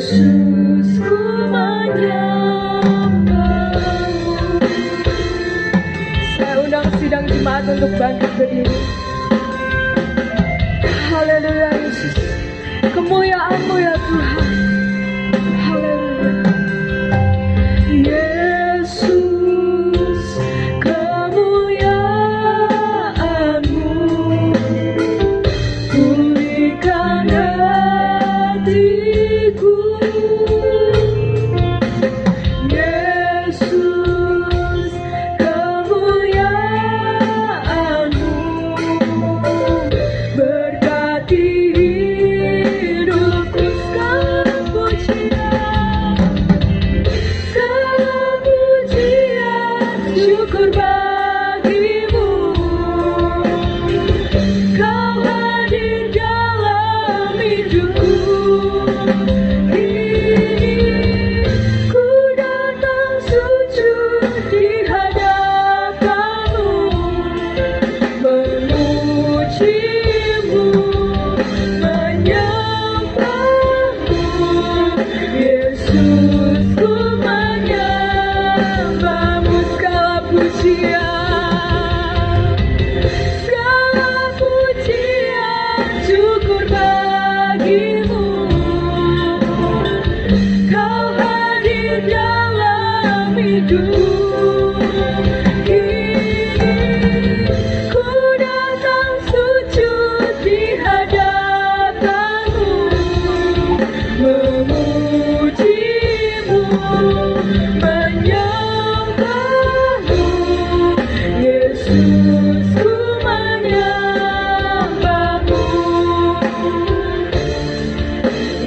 Yesus, ku menyembah-Mu. Saya undang sidang jemaat untuk bangkit berdiri. Haleluya Yesus, kemuliaan-Mu ya Tuhan. Haleluya Yesus, kemuliaan-Mu pulihkan hatiku. Yesus, kemuliaan-Mu berkati hidupku. Segala pujian, syukur bagimu. Kau hadir dalam hidupku. Kini ku datang sujud di hadapan-Mu, memuji-Mu, menyembah-Mu. Yesus, ku menyembah-Mu. Segala pujian, syukur bagimu. Kau hadir dalam hidup. Kini ku datang sujud di hadapan-Mu, memuji-Mu, menyembah-Mu. Yesus, ku menyembah-Mu.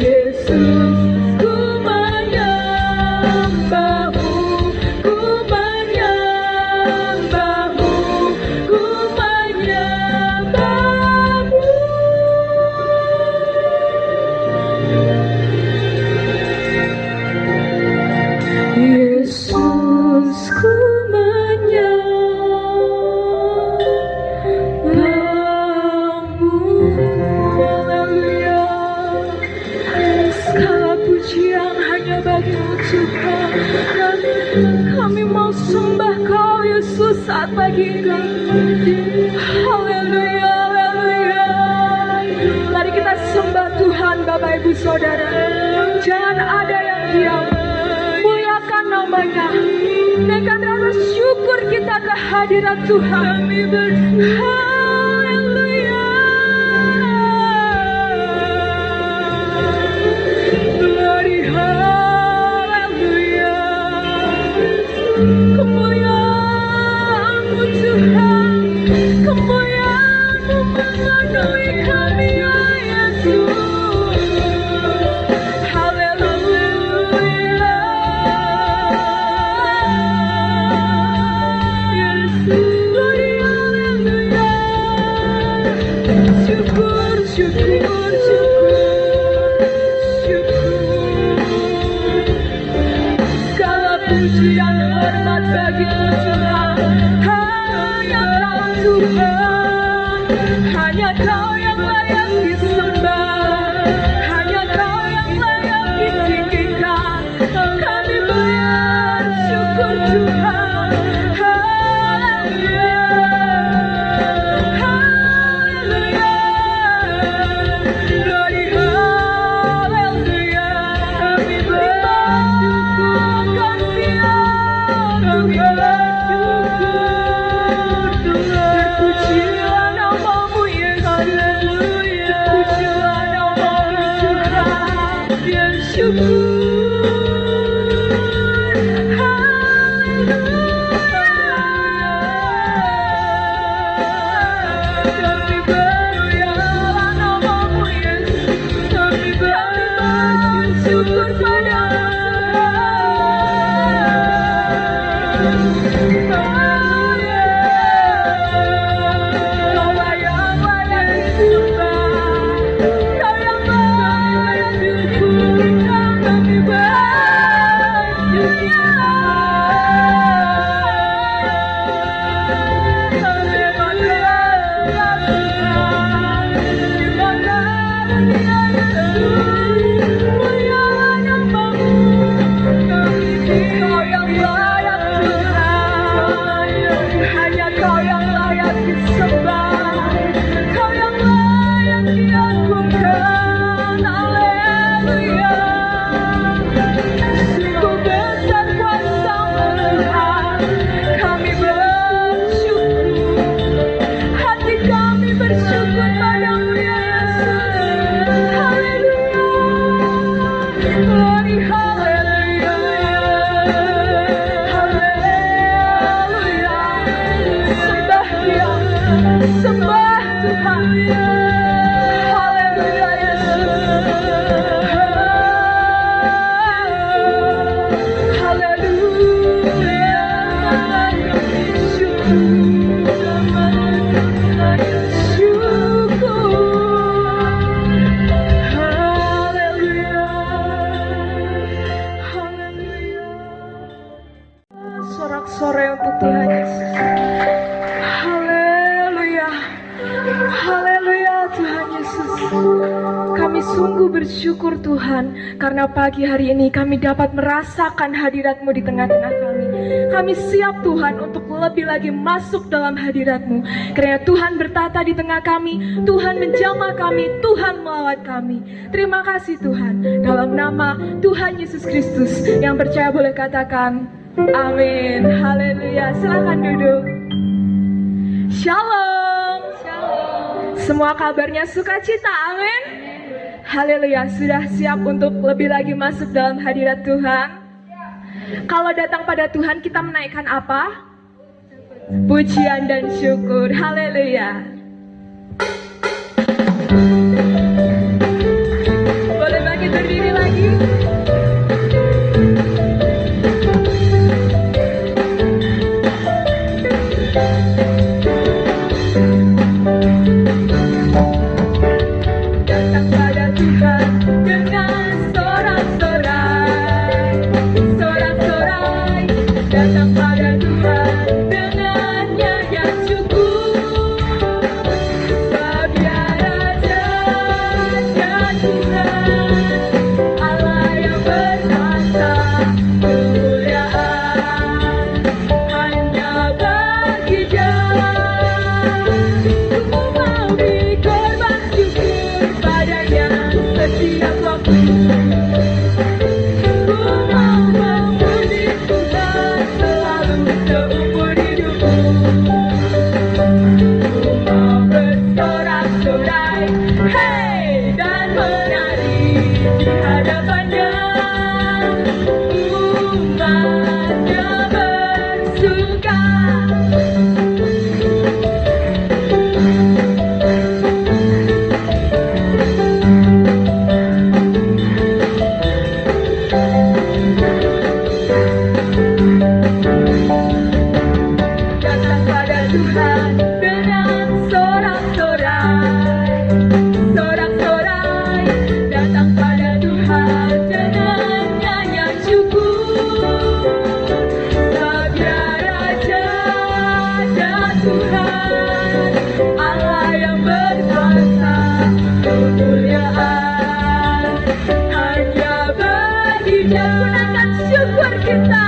Yesus, ku menyembah-Mu. Ku menyembah-Mu. Ku menyembah-Mu. Yesus, ku menyembah-Mu. Haleluya. Segala pujian hanya bagi-Mu Tuhan. Kami mau sembah Kau Yesus saat pagi ini. Haleluya, haleluya. Mari kita sembah Tuhan Bapak Ibu Saudara. Jangan ada yang diam. Muliakan nama-Nya. Dan kami harus syukur kita kehadiran Tuhan. Haleluya. Glory, haleluya. Kemuliaan-Mu Tuhan, kemuliaan-Mu memenuhi kami ya Yesus. Haleluya. Yesus, glory, haleluya. Syukur, syukur, syukur, syukur. Segala pujian hormat bagi-Mu Tuhan. Hanya Kau Tuhan, hanya Kau yang layak disembah, hanya Kau yang layak ditinggikan. Kami bersyukur Tuhan. Haleluya, haleluya. Glory, haleluya. Kami bersyukur kasih-Mu, kami bersyukur. Terpujilah nama-Mu Yesus. Terpujilah nama-Mu Tuhan. Bersyukur. Kami bermulialah nama-Mu Yesus. Kami bersyukur pada-Mu Kau yang layak disembah, Kau yang layak dipuji. Kami Glory, haleluya. Haleluya. Sembah Dia, sembah Tuhan. Haleluya Yesus. Haleluya. Sorak-sorai untuk Tuhan Yesus. Haleluya. Haleluya Tuhan Yesus. Kami sungguh bersyukur Tuhan, karena pagi hari ini kami dapat merasakan hadirat-Mu di tengah-tengah kami. Kami siap Tuhan untuk lebih lagi masuk dalam hadirat-Mu. Karena Tuhan bertata di tengah kami, Tuhan menjamah kami, Tuhan melawat kami. Terima kasih Tuhan. Dalam nama Tuhan Yesus Kristus, yang percaya boleh katakan amin. Haleluya. Silakan duduk. Shalom. Semua kabarnya sukacita. Amin. Haleluya. Sudah siap untuk lebih lagi masuk dalam hadirat Tuhan? Kalau datang pada Tuhan, kita menaikkan apa? Pujian dan syukur. Haleluya. Boleh bangkit berdiri lagi? Datang pada Tuhan dengan sorak-sorai, sorak-sorai. Datang pada Tuhan dengan nyanyian syukur. Sebab Dia Raja dan Tuhan, Allah yang berkuasa, kemuliaan hanya bagi Dia. Ku mau berkorban syukur padanya setiap waktu. Ku mau memuji Tuhan selalu seumur hidupku. Ku mau bersorak-sorai, hey, dan menari di hadapannya. Umatnya bersuka. Datang pada Tuhan dengan sorak-sorai, sorak-sorai. Datang pada Tuhan dengan nyanyian syukur. Sebab Dia Raja dan Tuhan, Allah yang berkuasa, kemuliaan hanya bagi Dia. Gunakan syukur kita,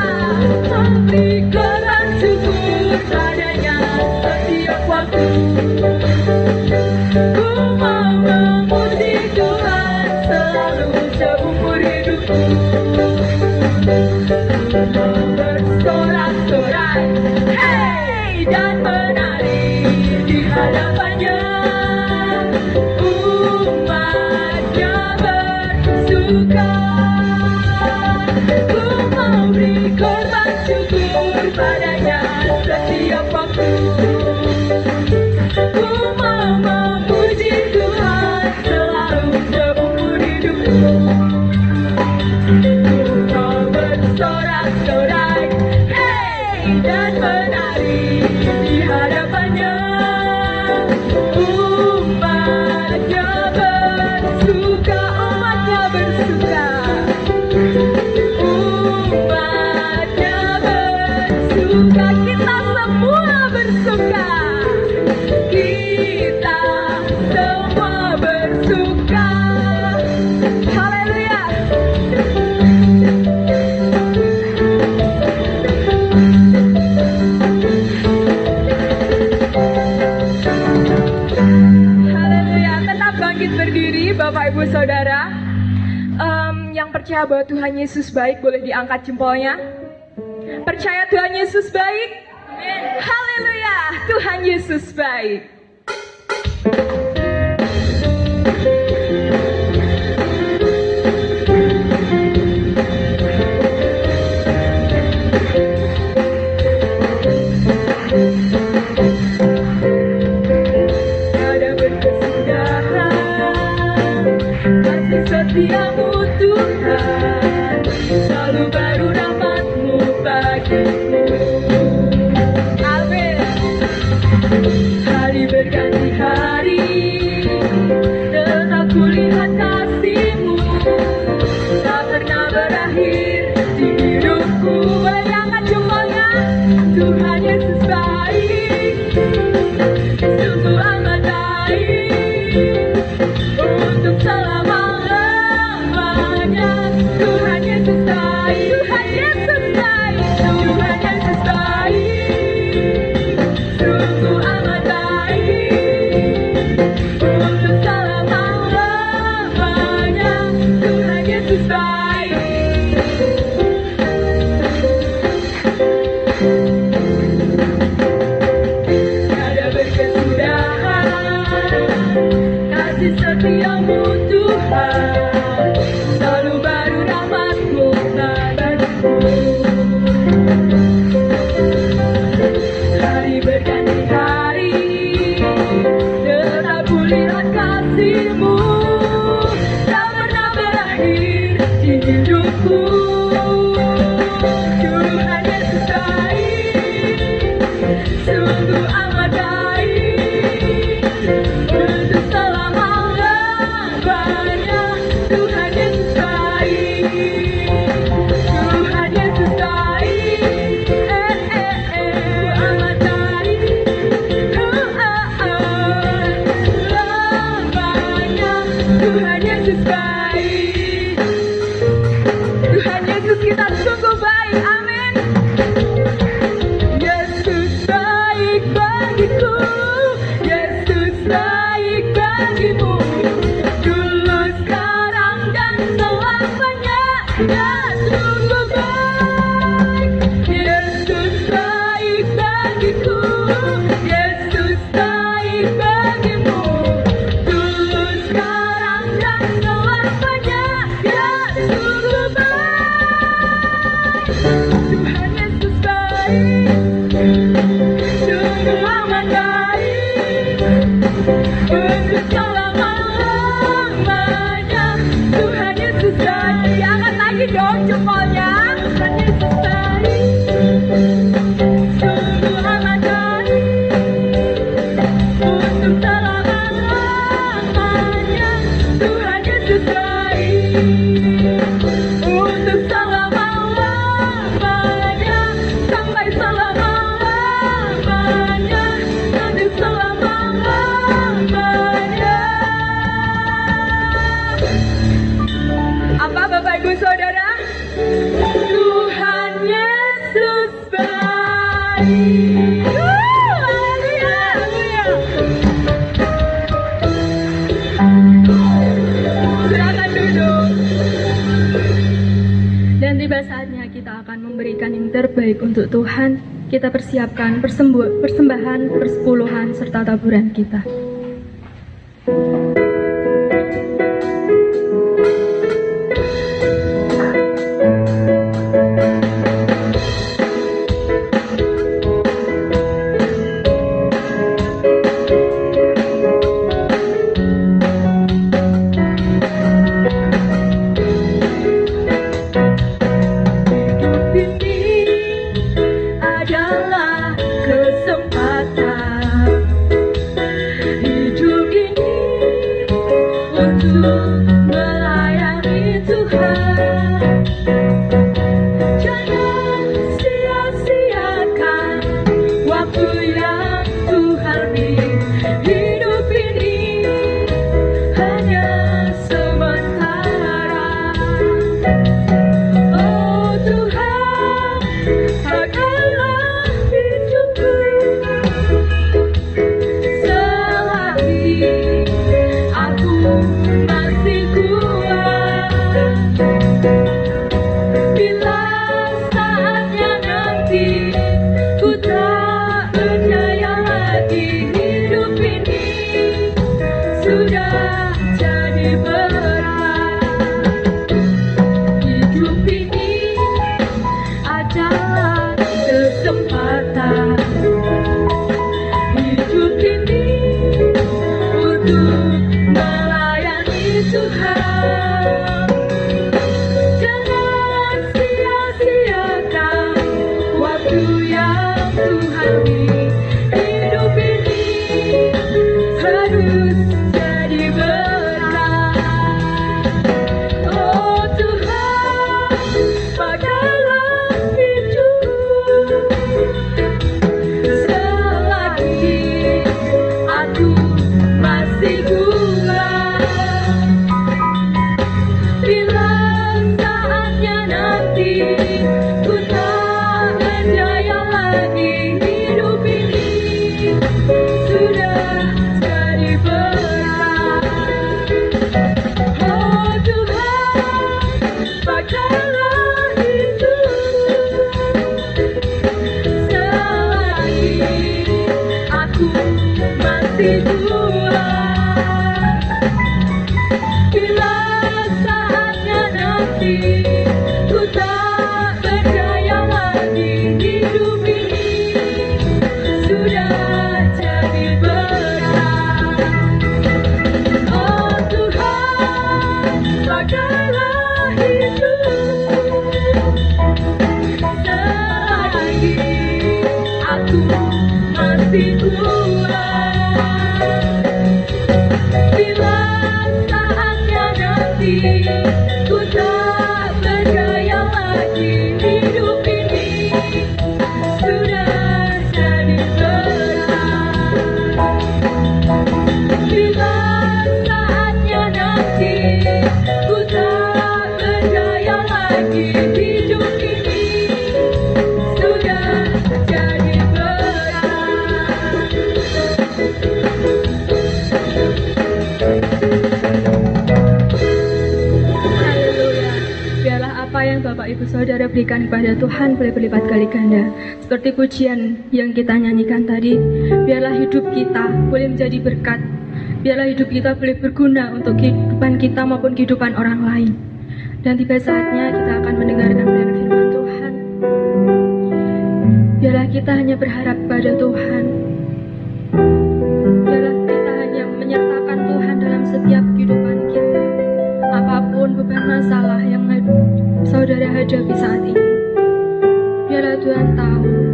memberikan syukur padanya setiap waktu. Ku mau memuji Tuhan selalu seumur hidupku. Ku mau bersorak-sorai, hey, dan menari di hadapannya. Umatnya bersuka. Ku mau beri korban syukur padanya setiap waktu. Ku mau memuji Tuhan selalu seumur hidupku. Ku mau bersorak-sorai, hey, dan menari di hadapannya. Umatnya bersuka, umatnya bersuka. Umatnya bersuka, kita semua bersuka. Kita semua bersuka. Haleluya. Haleluya. Tetap bangkit berdiri Bapak Ibu Saudara. Yang percaya bahwa Tuhan Yesus baik boleh diangkat jempolnya. Percaya Tuhan Yesus baik? Haleluya, Tuhan Yesus baik. baik. Tiada berkesudahan kasih setiamu Tuhan, selalu baru rahmat-Mu bagiku. Hari berganti hari, tetap kulihat kasih-Mu tak pernah berakhir di hidupku. Tuhan Yesus baik, sungguh amat baik, untuk selama-lamanya. Tuhan Yesus baik, Tuhan Yesus baik, amat baik, lamanya. Tuhan Yesus baik, Tuhan Yesus kita sungguh baik, amin. Yesus baik bagiku, Yesus baik bagimu, dulu, sekarang, dan selamanya. Ya sungguh baik, Yesus baik bagiku, Yesus baik bagimu, dulu, sekarang, dan selamanya. Ya sungguh baik, Tuhan Yesus baik, sungguh amat baik, untuk selama-lamanya. Tuhan Yesus baik, diangkat lagi dong jempolnya. Tuhan Yesus baik, sungguh amat baik, untuk selama-lamanya. Tuhan Yesus baik, untuk selama-lamanya, sampai selama-lamanya, untuk selama-lamanya. Apa Bapak Ibu Saudara? Tuhan Yesus baik. Haleluya, haleluya. Silakan duduk. Dan tiba saatnya kita akan memberikan yang terbaik untuk Tuhan. Kita persiapkan persembahan, persepuluhan, serta taburan kita. Hidup ini adalah kesempatan, hidup ini untuk melayani Tuhan. Jangan sia-siakan waktu yang Tuhan beri. Hidup ini hanya sementara. Oh Tuhan, pakailah hidupku selagi aku masih kuat. biarlah apa yang Bapak Ibu Saudara berikan kepada Tuhan boleh berlipat kali ganda. Seperti pujian yang kita nyanyikan tadi, biarlah hidup kita boleh menjadi berkat. Biarlah hidup kita boleh berguna untuk kehidupan kita maupun kehidupan orang lain. Dan tiba saatnya kita akan mendengarkan firman Tuhan. Biarlah kita hanya berharap pada Tuhan. Biarlah kita hanya menyertakan Tuhan dalam setiap kehidupan kita. Apapun beban masalah yang saudara hadapi saat ini, biarlah Tuhan tahu.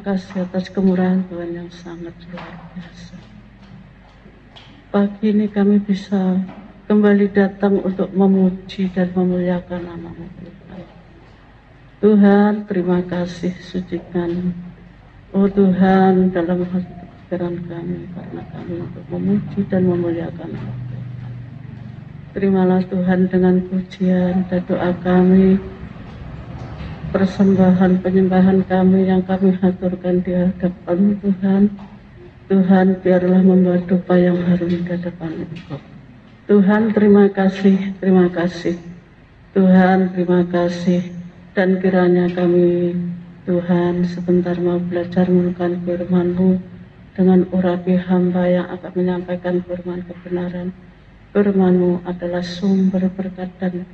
kasih atas kemurahan Tuhan yang sangat luar biasa. Pagi ini kami bisa kembali datang untuk memuji dan memuliakan nama-Mu Tuhan. Tuhan, terima kasih, sucikan. Oh Tuhan, dalam hati pikiran kami, karena kami untuk memuji dan memuliakan Tuhan. Terimalah Tuhan dengan pujian dan doa kami, persembahan penyembahan kami yang kami haturkan di hadapan Tuhan. Tuhan, biarlah membawa dupa yang harum di hadapan Engkau. Tuhan, terima kasih, terima kasih. Tuhan, terima kasih. Dan kiranya kami, Tuhan, sebentar mau belajar menemukan firman-Mu dengan urapi hamba yang akan menyampaikan firman kebenaran. Firman-Mu adalah sumber berkat dan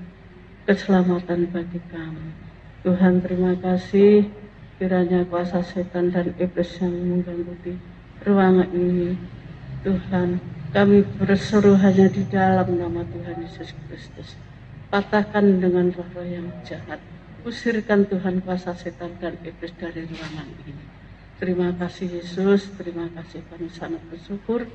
keselamatan bagi kami. Tuhan, terima kasih. Kiranya kuasa setan dan iblis yang mengganggu di ruangan ini, Tuhan, kami berseru hanya di dalam nama Tuhan Yesus Kristus. Patahkan dengan roh-roh yang jahat. Usirkan Tuhan kuasa setan dan iblis dari ruangan ini. Terima kasih Yesus, terima kasih, kami sangat bersyukur.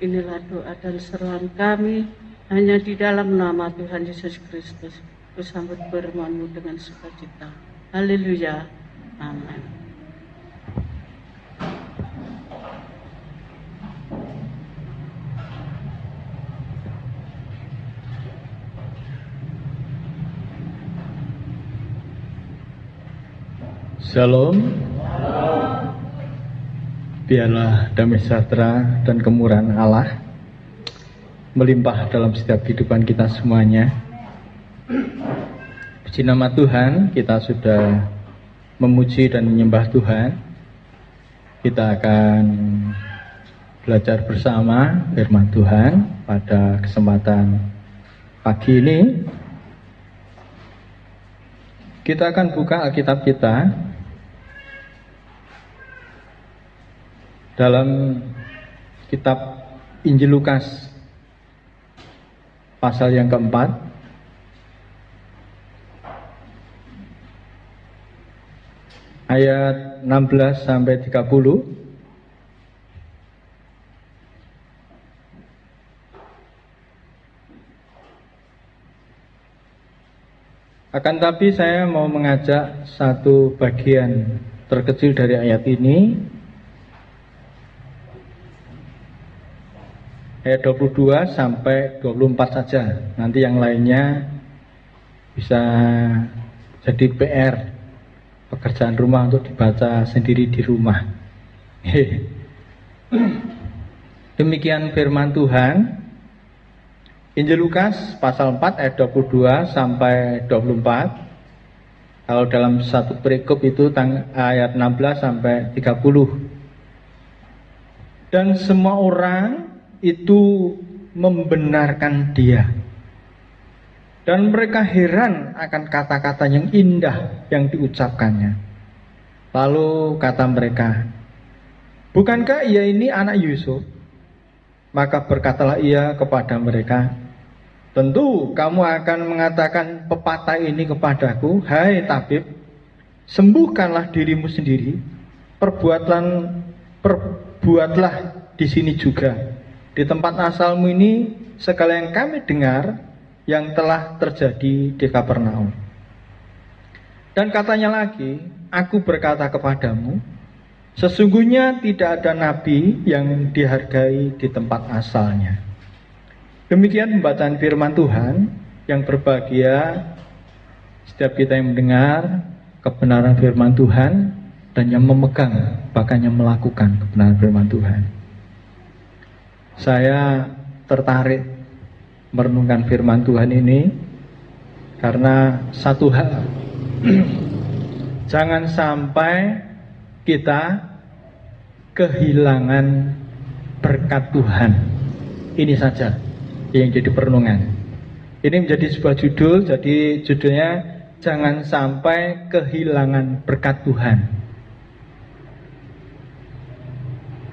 Inilah doa dan seruan kami hanya di dalam nama Tuhan Yesus Kristus. Kusambut firman-Mu dengan sukacita. Haleluya. Amin. Shalom. Biarlah damai sejahtera dan kemurahan Allah melimpah dalam setiap kehidupan kita semuanya. Puji nama Tuhan, kita sudah memuji dan menyembah Tuhan. Kita akan belajar bersama firman Tuhan pada kesempatan pagi ini. Kita akan buka Alkitab kita dalam kitab Injil Lukas pasal yang keempat, ayat 16 sampai 30. Akan tapi saya mau mengajak satu bagian terkecil dari ayat ini, ayat 22 sampai 24 saja. Nanti yang lainnya bisa jadi PR, pekerjaan rumah untuk dibaca sendiri di rumah. Demikian firman Tuhan. Injil Lukas pasal 4 ayat 22 sampai 24. Kalau dalam satu perikop itu ayat 16 sampai 30. Dan semua orang itu membenarkan dia. Dan mereka heran akan kata-kata yang indah yang diucapkannya. Lalu kata mereka, bukankah ia ini anak Yusuf? Maka berkatalah ia kepada mereka, tentu kamu akan mengatakan pepatah ini kepadaku, hai tabib, sembuhkanlah dirimu sendiri, perbuatlah di sini juga. Di tempat asalmu ini segala yang kami dengar yang telah terjadi di Kapernaum. Dan katanya lagi, aku berkata kepadamu, sesungguhnya tidak ada nabi yang dihargai di tempat asalnya. Demikian pembacaan firman Tuhan. Yang berbahagia setiap kita yang mendengar kebenaran firman Tuhan dan yang memegang, bahkan yang melakukan kebenaran firman Tuhan. Saya tertarik merenungkan firman Tuhan ini karena satu hal, jangan sampai kita kehilangan berkat Tuhan. Ini saja yang jadi perenungan. Ini menjadi sebuah judul, jadi judulnya jangan sampai kehilangan berkat Tuhan.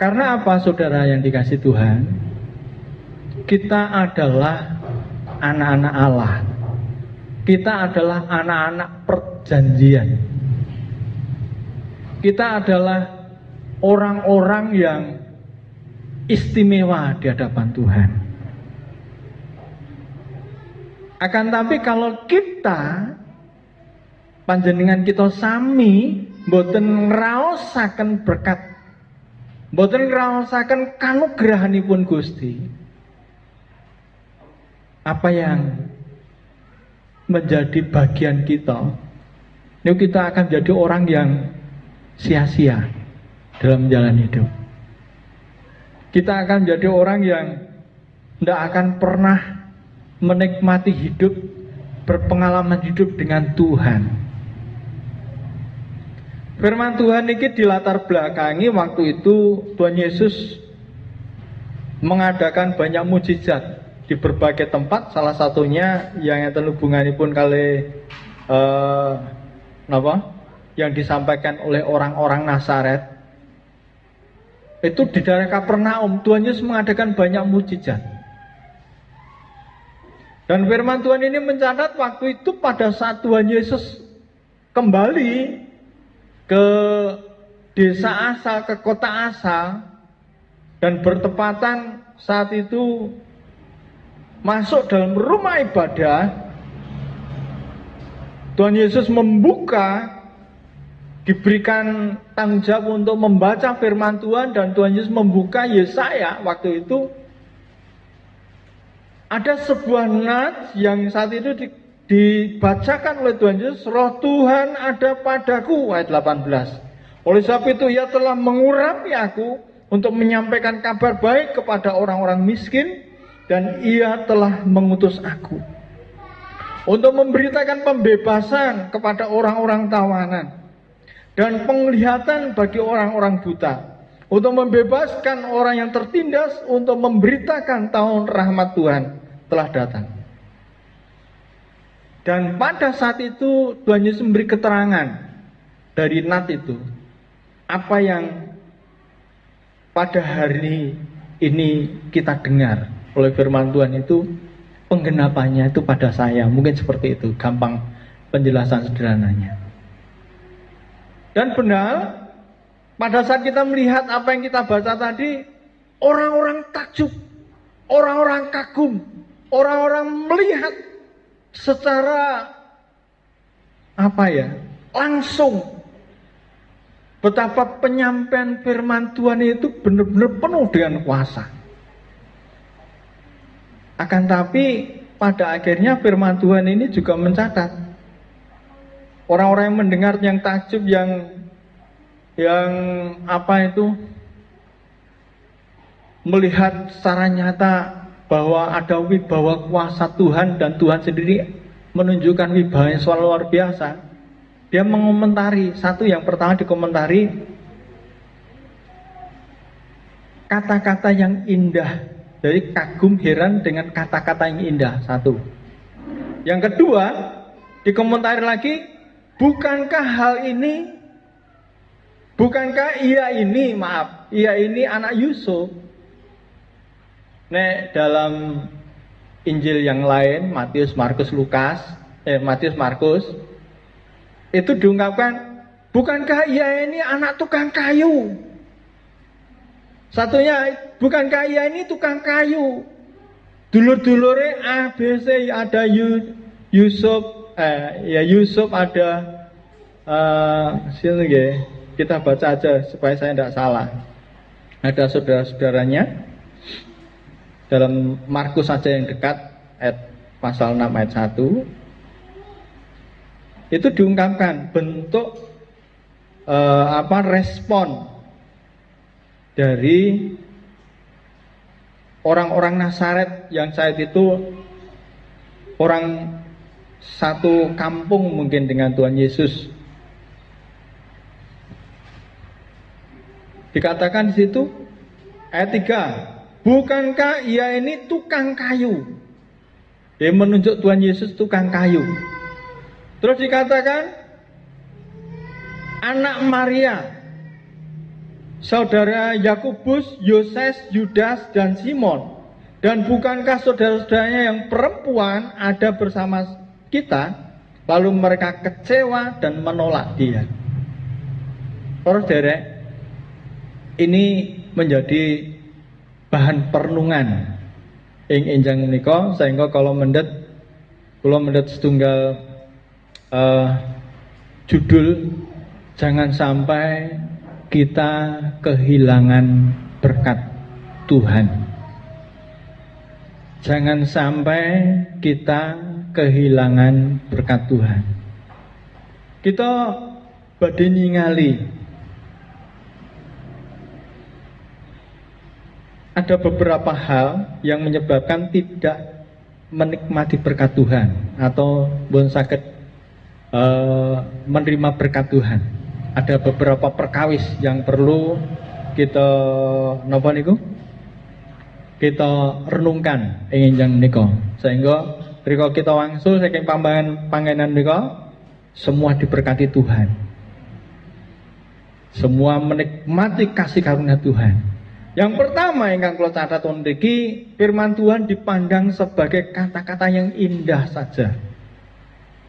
Karena apa saudara yang dikasih Tuhan? Kita adalah anak-anak Allah. Kita adalah anak-anak perjanjian. Kita adalah orang-orang yang istimewa di hadapan Tuhan. Akan tapi kalau kita panjenengan kita sami mboten ngraosaken berkat, mboten ngraosaken kanugrahanipun Gusti, apa yang menjadi bagian kita, ini kita akan jadi orang yang sia-sia dalam jalan hidup. Kita akan jadi orang yang tidak akan pernah menikmati hidup, berpengalaman hidup dengan Tuhan. Firman Tuhan ini dilatar belakangi waktu itu Tuhan Yesus mengadakan banyak mujizat di berbagai tempat, salah satunya yang enten hubunganipun kali yang disampaikan oleh orang-orang Nazaret. Itu di daerah Kapernaum, Tuhan Yesus mengadakan banyak mujizat. Dan firman Tuhan ini mencatat waktu itu pada saat Tuhan Yesus kembali ke desa asal, ke kota asal, dan bertepatan saat itu masuk dalam rumah ibadah, Tuhan Yesus membuka, diberikan tanggung jawab untuk membaca firman Tuhan, dan Tuhan Yesus membuka Yesaya. Waktu itu ada sebuah nats yang saat itu dibacakan oleh Tuhan Yesus, Roh Tuhan ada padaku, ayat 18. Oleh sebab itu ia telah mengurapi aku untuk menyampaikan kabar baik kepada orang-orang miskin, dan ia telah mengutus aku untuk memberitakan pembebasan kepada orang-orang tawanan dan penglihatan bagi orang-orang buta, untuk membebaskan orang yang tertindas, untuk memberitakan tahun rahmat Tuhan telah datang. Dan pada saat itu Tuhan Yesus memberi keterangan dari nat itu, apa yang pada hari ini kita dengar oleh firman Tuhan itu, penggenapannya itu pada saya. Mungkin seperti itu, gampang penjelasan sederhananya. Dan benar, pada saat kita melihat apa yang kita baca tadi, orang-orang takjub, orang-orang kagum, orang-orang melihat secara langsung betapa penyampaian firman Tuhan itu benar-benar penuh dengan kuasa. Akan tapi pada akhirnya firman Tuhan ini juga mencatat orang-orang yang mendengar, yang takjub, yang melihat secara nyata bahwa ada wibawa kuasa Tuhan, dan Tuhan sendiri menunjukkan wibawanya soal luar biasa. Dia mengomentari, yang pertama dikomentari kata-kata yang indah. Jadi kagum, heran dengan kata-kata yang indah, satu. Yang kedua dikomentari lagi, bukankah ia ini anak Yusuf. Dalam Injil yang lain, Matius, Markus itu diungkapkan, bukankah ia ini anak tukang kayu. Satunya, bukankah ia ini tukang kayu. Dulur-dulure ABC, ada Yusuf, ada kita baca aja supaya saya tidak salah. Ada saudara-saudaranya dalam Markus saja yang dekat, pasal 6 ayat 1. Itu diungkapkan bentuk respon dari orang-orang Nazaret yang saat itu orang satu kampung mungkin dengan Tuhan Yesus. Dikatakan di situ ayat 3, bukankah ia ini tukang kayu. Dia menunjuk Tuhan Yesus tukang kayu. Terus dikatakan anak Maria, saudara Yakobus, Yoses, Yudas, dan Simon. Dan bukankah saudara-saudaranya yang perempuan ada bersama kita? Lalu mereka kecewa dan menolak dia. Terus derek, Ini menjadi bahan perenungan ing enjang menika, sehingga kalau mendet setunggal judul, jangan sampai kita kehilangan berkat Tuhan. Jangan sampai kita kehilangan berkat Tuhan. Kita badhe ningali ada beberapa hal yang menyebabkan tidak menikmati berkat Tuhan atau pun saged menerima berkat Tuhan. Ada beberapa perkawis yang perlu kita napa niku? Kita renungkan ing enjang menika. Sehingga rika kita wangsul saking panggenan menika semua diberkati Tuhan. Semua menikmati kasih karunia Tuhan. Yang pertama ingkang kula catat niki, firman Tuhan dipandang sebagai kata-kata yang indah saja.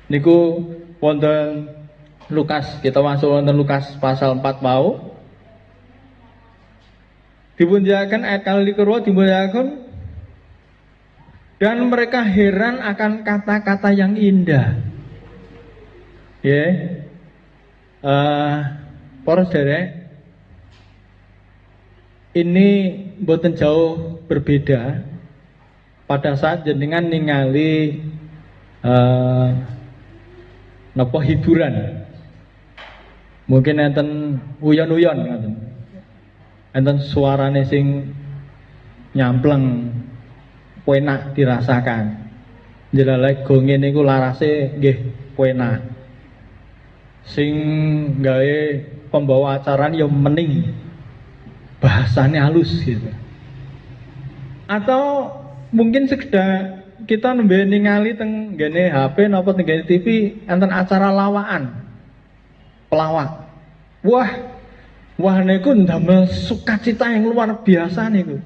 Niku wonten Lukas, kita masuk wonten Lukas pasal 4 mau. Dipunjelaken ayat kali kedua dipunjelaken, dan mereka heran akan kata-kata yang indah. Para saudara, ini mboten jauh berbeda pada saat jenengan ningali napa hiburan. Mungkin enten uyon-uyon ngoten. Enten suarane sing nyampleng enak dirasakan. Jelalek gonge niku larase nggih enak. Sing gawe pembawa acara ya mening. Bahasanya halus gitu. Atau mungkin sekedar kita nembe ningali teng ngene HP napa teng ngene TV enten acara lawaan. Pelawak. Wah niku ndamel sukacita yang luar biasa niku.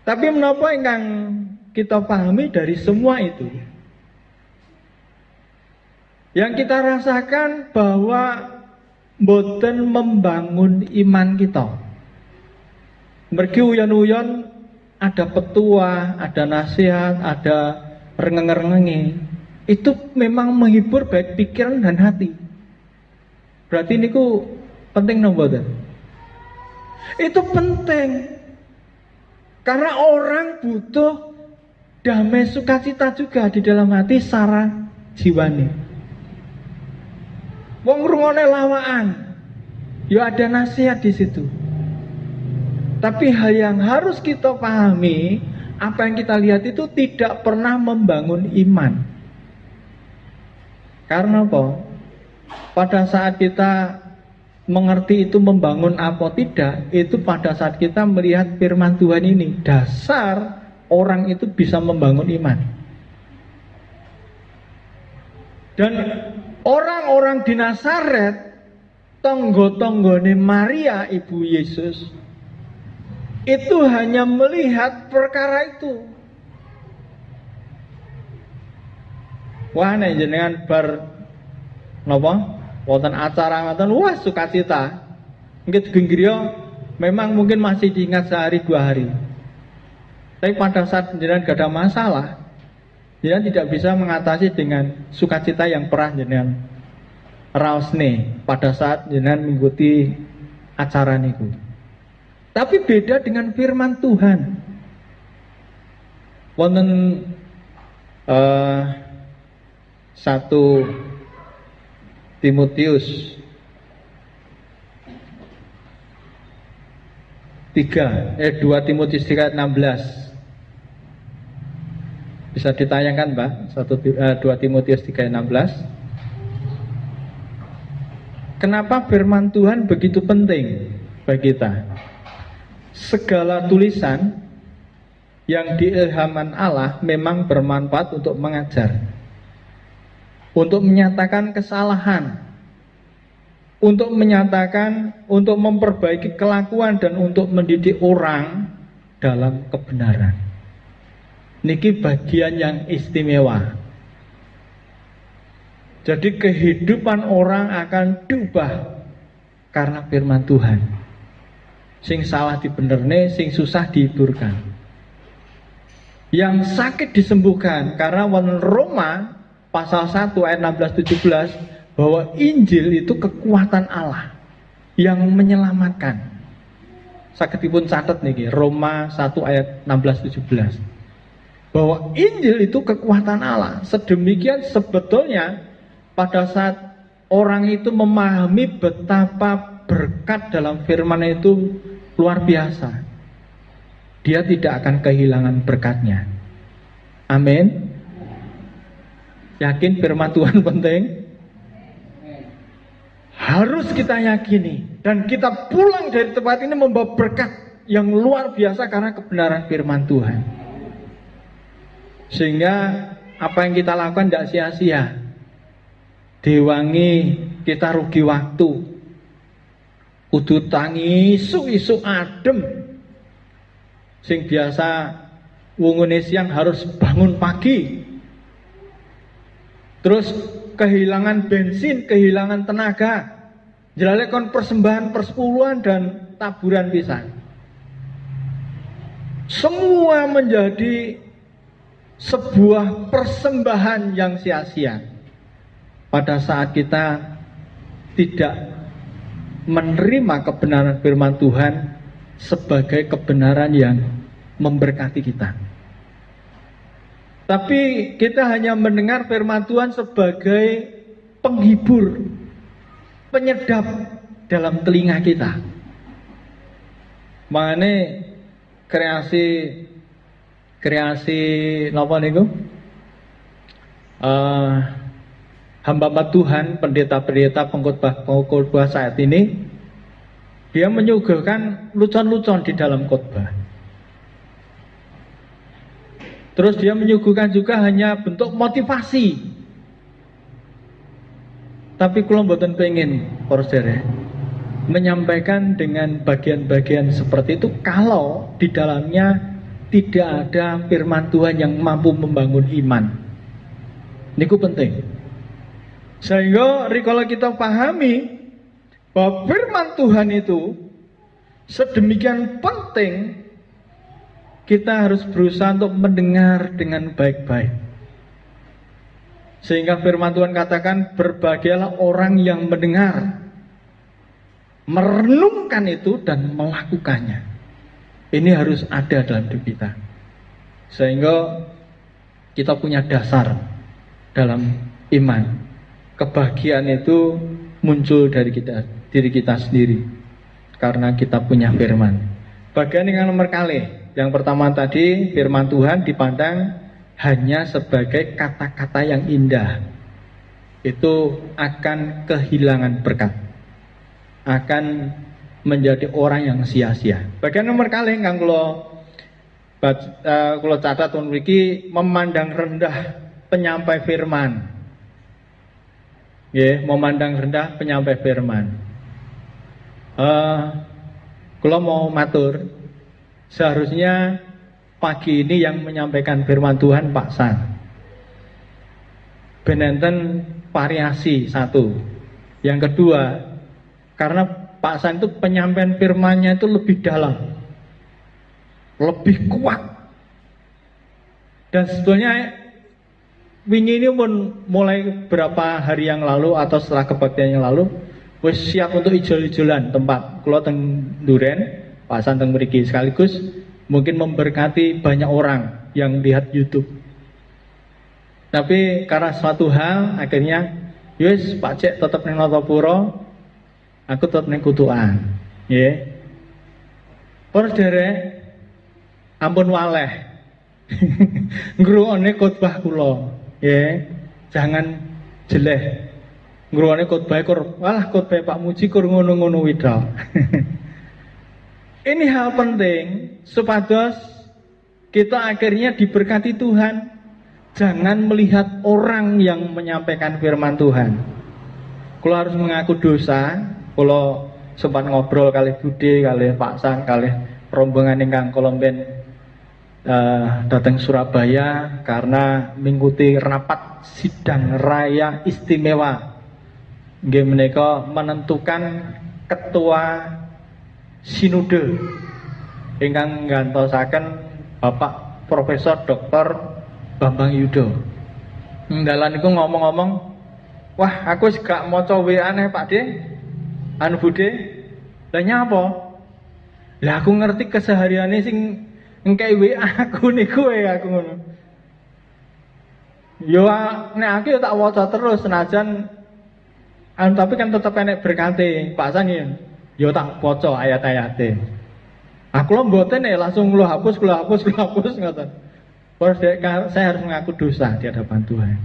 Tapi menapa ingkang kita pahami dari semua itu? Yang kita rasakan bahwa boten membangun iman kita. Mergi uyon-uyon ada petua, ada nasihat, ada rengeng-rengengi. Itu memang menghibur baik pikiran dan hati. Berarti niku penting mboten? Itu penting. Karena orang butuh damai sukacita juga di dalam hati secara jiwane. Wong ngrungokne lawaan, ya ada nasihat di situ. Tapi hal yang harus kita pahami, apa yang kita lihat itu tidak pernah membangun iman. Karena apa? Pada saat kita mengerti itu membangun apa tidak, itu pada saat kita melihat firman Tuhan ini, dasar orang itu bisa membangun iman. Dan orang-orang di Nazaret, tonggo-tonggone Maria ibu Yesus, itu hanya melihat perkara itu. Wah, nek jenengan bar napa? Wonten acara ngoten, wah sukacita. Nggih genggriya memang mungkin masih diingat sehari dua hari. Tapi pada saat jenengan gak ada masalah, jenengan tidak bisa mengatasi dengan sukacita yang pernah jenengan raosne pada saat jenengan mengikuti acara niku. Tapi beda dengan firman Tuhan. Wonten 1 Timotius 2 Timotius 3 ayat 16. Bisa ditayangkan, Pak? 2 Timotius 3 ayat 16. Kenapa firman Tuhan begitu penting bagi kita? Segala tulisan yang diilhamkan Allah memang bermanfaat untuk mengajar, untuk menyatakan kesalahan, untuk memperbaiki kelakuan, dan untuk mendidik orang dalam kebenaran. Niki bagian yang istimewa. Jadi kehidupan orang akan diubah karena firman Tuhan. Sing salah dibenerne, sing susah dihiburkan. Yang sakit disembuhkan, karena wonten Roma pasal 1 ayat 16-17 bahwa Injil itu kekuatan Allah yang menyelamatkan. Sakitipun catat niki Roma 1 ayat 16-17 bahwa Injil itu kekuatan Allah. Sedemikian sebetulnya pada saat orang itu memahami betapa berkat dalam firman itu luar biasa, dia tidak akan kehilangan berkatnya. Amin. Yakin firman Tuhan penting? Harus kita yakini. Dan kita pulang dari tempat ini membawa berkat yang luar biasa karena kebenaran firman Tuhan. Sehingga apa yang kita lakukan tidak sia-sia. Diwangi kita rugi waktu. Kudu tangi isu-isu adem. Sing biasa wungune siang harus bangun pagi. Terus kehilangan bensin, kehilangan tenaga. Jelalekon persembahan persepuluhan dan taburan pisan. Semua menjadi sebuah persembahan yang sia-sia pada saat kita tidak menerima kebenaran firman Tuhan sebagai kebenaran yang memberkati kita. Tapi kita hanya mendengar firman Tuhan sebagai penghibur, penyedap dalam telinga kita. Makanya kreasi napa niku? Hamba Tuhan, pendeta-pendeta, pengkhotbah saat ini, dia menyuguhkan lucon-lucon di dalam khotbah. Terus dia menyuguhkan juga hanya bentuk motivasi. Tapi kula mboten pengen, saudara, menyampaikan dengan bagian-bagian seperti itu kalau di dalamnya tidak ada firman Tuhan yang mampu membangun iman. Niku penting. Sehingga kalau kita pahami bahwa firman Tuhan itu sedemikian penting, kita harus berusaha untuk mendengar dengan baik-baik. Sehingga firman Tuhan katakan, berbahagialah orang yang mendengar, merenungkan itu dan melakukannya. Ini harus ada dalam hidup kita. Sehingga kita punya dasar dalam iman. Kebahagiaan itu muncul dari diri kita sendiri karena kita punya firman. Bagian yang nomor kali, yang pertama tadi, firman Tuhan dipandang hanya sebagai kata-kata yang indah. Itu akan kehilangan berkat, akan menjadi orang yang sia-sia. Bagian nomor kali yang kalau catat mriki, memandang rendah penyampai firman. Ya, memandang rendah penyampai firman. Kalau mau matur, seharusnya pagi ini yang menyampaikan firman Tuhan Pak San. Benenten variasi satu. Yang kedua, karena Pak San itu penyampaian firmannya itu lebih dalam, lebih kuat. Dan sebetulnya wingi ini pun mulai berapa hari yang lalu atau setelah kebaktian yang lalu, wis siap untuk ijol-ijolan tempat. Kalau teng Duren, Pak San teng mriki, sekaligus mungkin memberkati banyak orang yang lihat YouTube. Tapi karena suatu hal akhirnya, yes Pak Cek tetap neng Notopuro, aku tetap neng Kutuan. Ya, terus derek, ampun waleh, ngrungokne khotbah kula. Ya, jangan jeleh. Ngrungokne khotbah kur, walah khotbah Pak Muji kur ngono-ngono wida. Ini hal penting supados kita akhirnya diberkati Tuhan. Jangan melihat orang yang menyampaikan firman Tuhan. Kalau harus mengaku dosa, kalau sempat ngobrol kali Bude, kali Pak San, kali rombongan ingkang kolomben datang Surabaya karena mengikuti rapat sidang raya istimewa. Nggih menika menentukan ketua Sinode ingkang nggantosaken Bapak Profesor Dr. Bambang Yudo. Dalan niku ngomong-ngomong, wah aku wis gak maca WA neh Pak De. Anu Bude, lah nyapa? Lah aku ngerti kesehariane sing engkei WA aku niku aku ngono. Yo nek aku yo tak waca terus senajan tapi kan tetep enek berkate, Pak San ya. Yo tak waca ayat-ayate. Aku lo mboten langsung lo hapus ngoten. Terus saya harus mengaku dosa di hadapan Tuhan.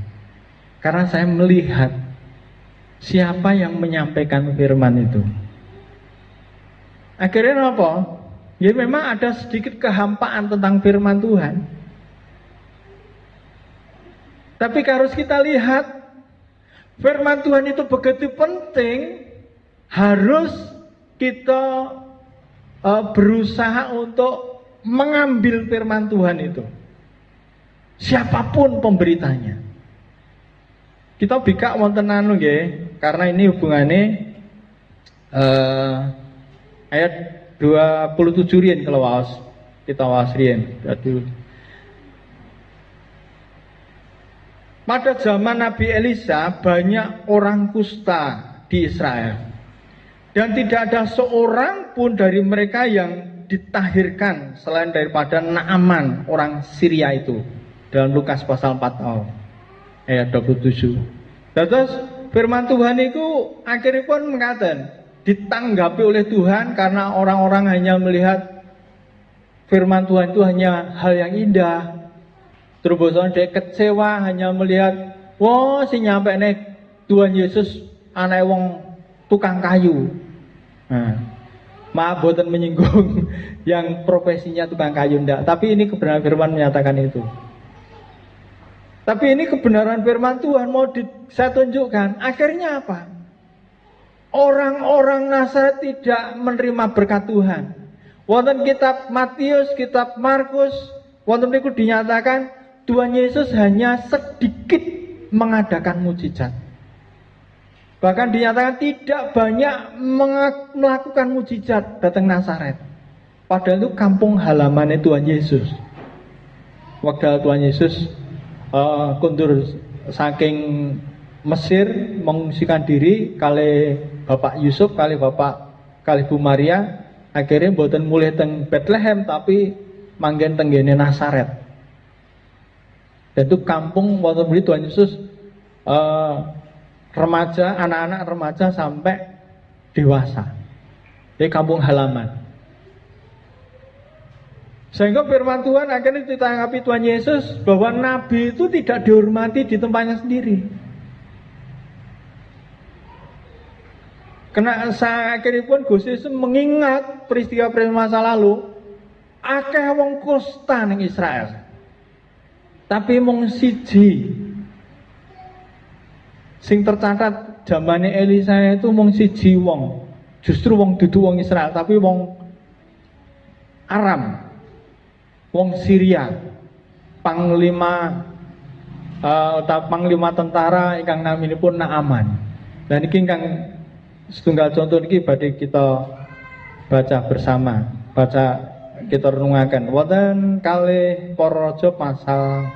Karena saya melihat siapa yang menyampaikan firman itu. Akhirnya apa? Ya memang ada sedikit kehampaan tentang firman Tuhan. Tapi harus kita lihat firman Tuhan itu begitu penting, harus kita berusaha untuk mengambil firman Tuhan itu. Siapapun pemberitanya. Kita bika wonten anu nggih, karena ini hubungannya ayat 27 riyen kalau waos kita waos riyen. Pada zaman Nabi Elisa banyak orang kusta di Israel. Dan tidak ada seorang pun dari mereka yang ditahirkan selain daripada Naaman orang Syria itu. Dalam Lukas pasal 4 ayat 27. Terus firman Tuhan itu akhirnya pun mengatakan ditanggapi oleh Tuhan karena orang-orang hanya melihat firman Tuhan itu hanya hal yang indah. Terus bosan dia kecewa hanya melihat, wah si nyampe nek Tuhan Yesus anak wong tukang kayu. Nah, maaf boten menyinggung yang profesinya tukang kayu ndak, tapi ini kebenaran firman menyatakan itu. Tapi ini kebenaran firman Tuhan mau saya tunjukkan. Akhirnya apa? Orang-orang Nazaret tidak menerima berkat Tuhan. Wonten kitab Matius, kitab Markus, wonten niku dinyatakan Tuhan Yesus hanya sedikit mengadakan mujizat. Bahkan dinyatakan tidak banyak melakukan mujizat datang Nazaret. Padahal itu kampung halamannya Tuhan Yesus. Waktu Tuhan Yesus kundur saking Mesir mengungsikan diri kali Bapak Yusuf kali Bu Maria, akhirnya mboten mulih teng Bethlehem tapi manggen tenggene Nazaret. Dan itu kampung waktu beli Tuhan Yesus remaja, anak-anak remaja sampai dewasa. Jadi kampung halaman. Sehingga firman Tuhan akhirnya ditanggapi Tuhan Yesus bahwa Nabi itu tidak dihormati di tempatnya sendiri. Karena saya akhirnya pun Gusti Yesus mengingat peristiwa-peristiwa masa lalu, akeh wong kusta ning Israel. Tapi mung siji sing tercatat zamane Elisa itu mung siji wong. Justru wong dudu wong Israel, tapi wong Aram. Wong Syria, panglima tentara ingkang naminipun Naaman. Dan iki ingkang setunggal contoh niki badhe kita baca bersama, kita renungaken. Wonten kalih Para Raja pasal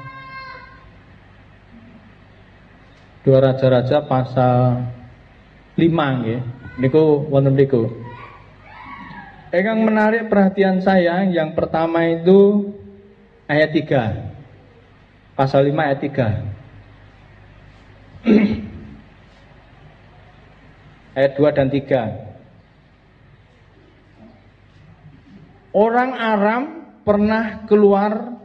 2 Raja-raja pasal 5 nggih. Niku wonten niku. Yang menarik perhatian saya yang pertama itu ayat 3. Pasal 5 ayat 3. Ayat 2 dan 3. Orang Aram pernah keluar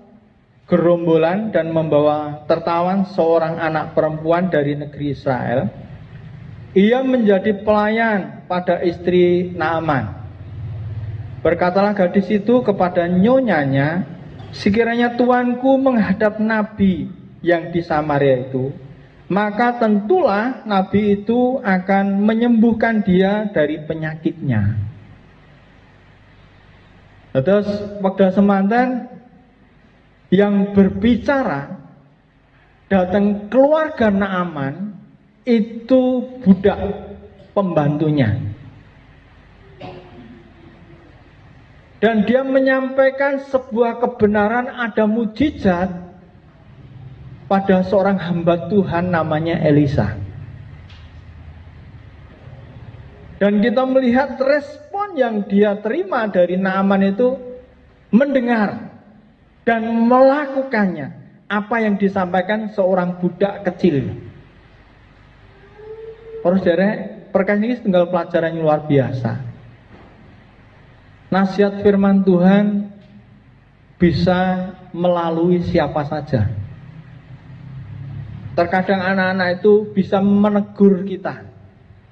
gerombolan dan membawa tertawan seorang anak perempuan dari negeri Israel. Ia menjadi pelayan pada istri Naaman. Berkatalah gadis itu kepada nyonyanya, sekiranya tuanku menghadap nabi yang di Samaria itu, maka tentulah nabi itu akan menyembuhkan dia dari penyakitnya. Terus waktu semantan yang berbicara datang keluarga Naaman itu budak pembantunya. Dan dia menyampaikan sebuah kebenaran, ada mujizat pada seorang hamba Tuhan namanya Elisa. Dan kita melihat respon yang dia terima dari Naaman itu, mendengar dan melakukannya apa yang disampaikan seorang budak kecil. Para saudara, perkara ini tinggal pelajaran yang luar biasa. Nasihat firman Tuhan bisa melalui siapa saja. Terkadang anak-anak itu bisa menegur kita,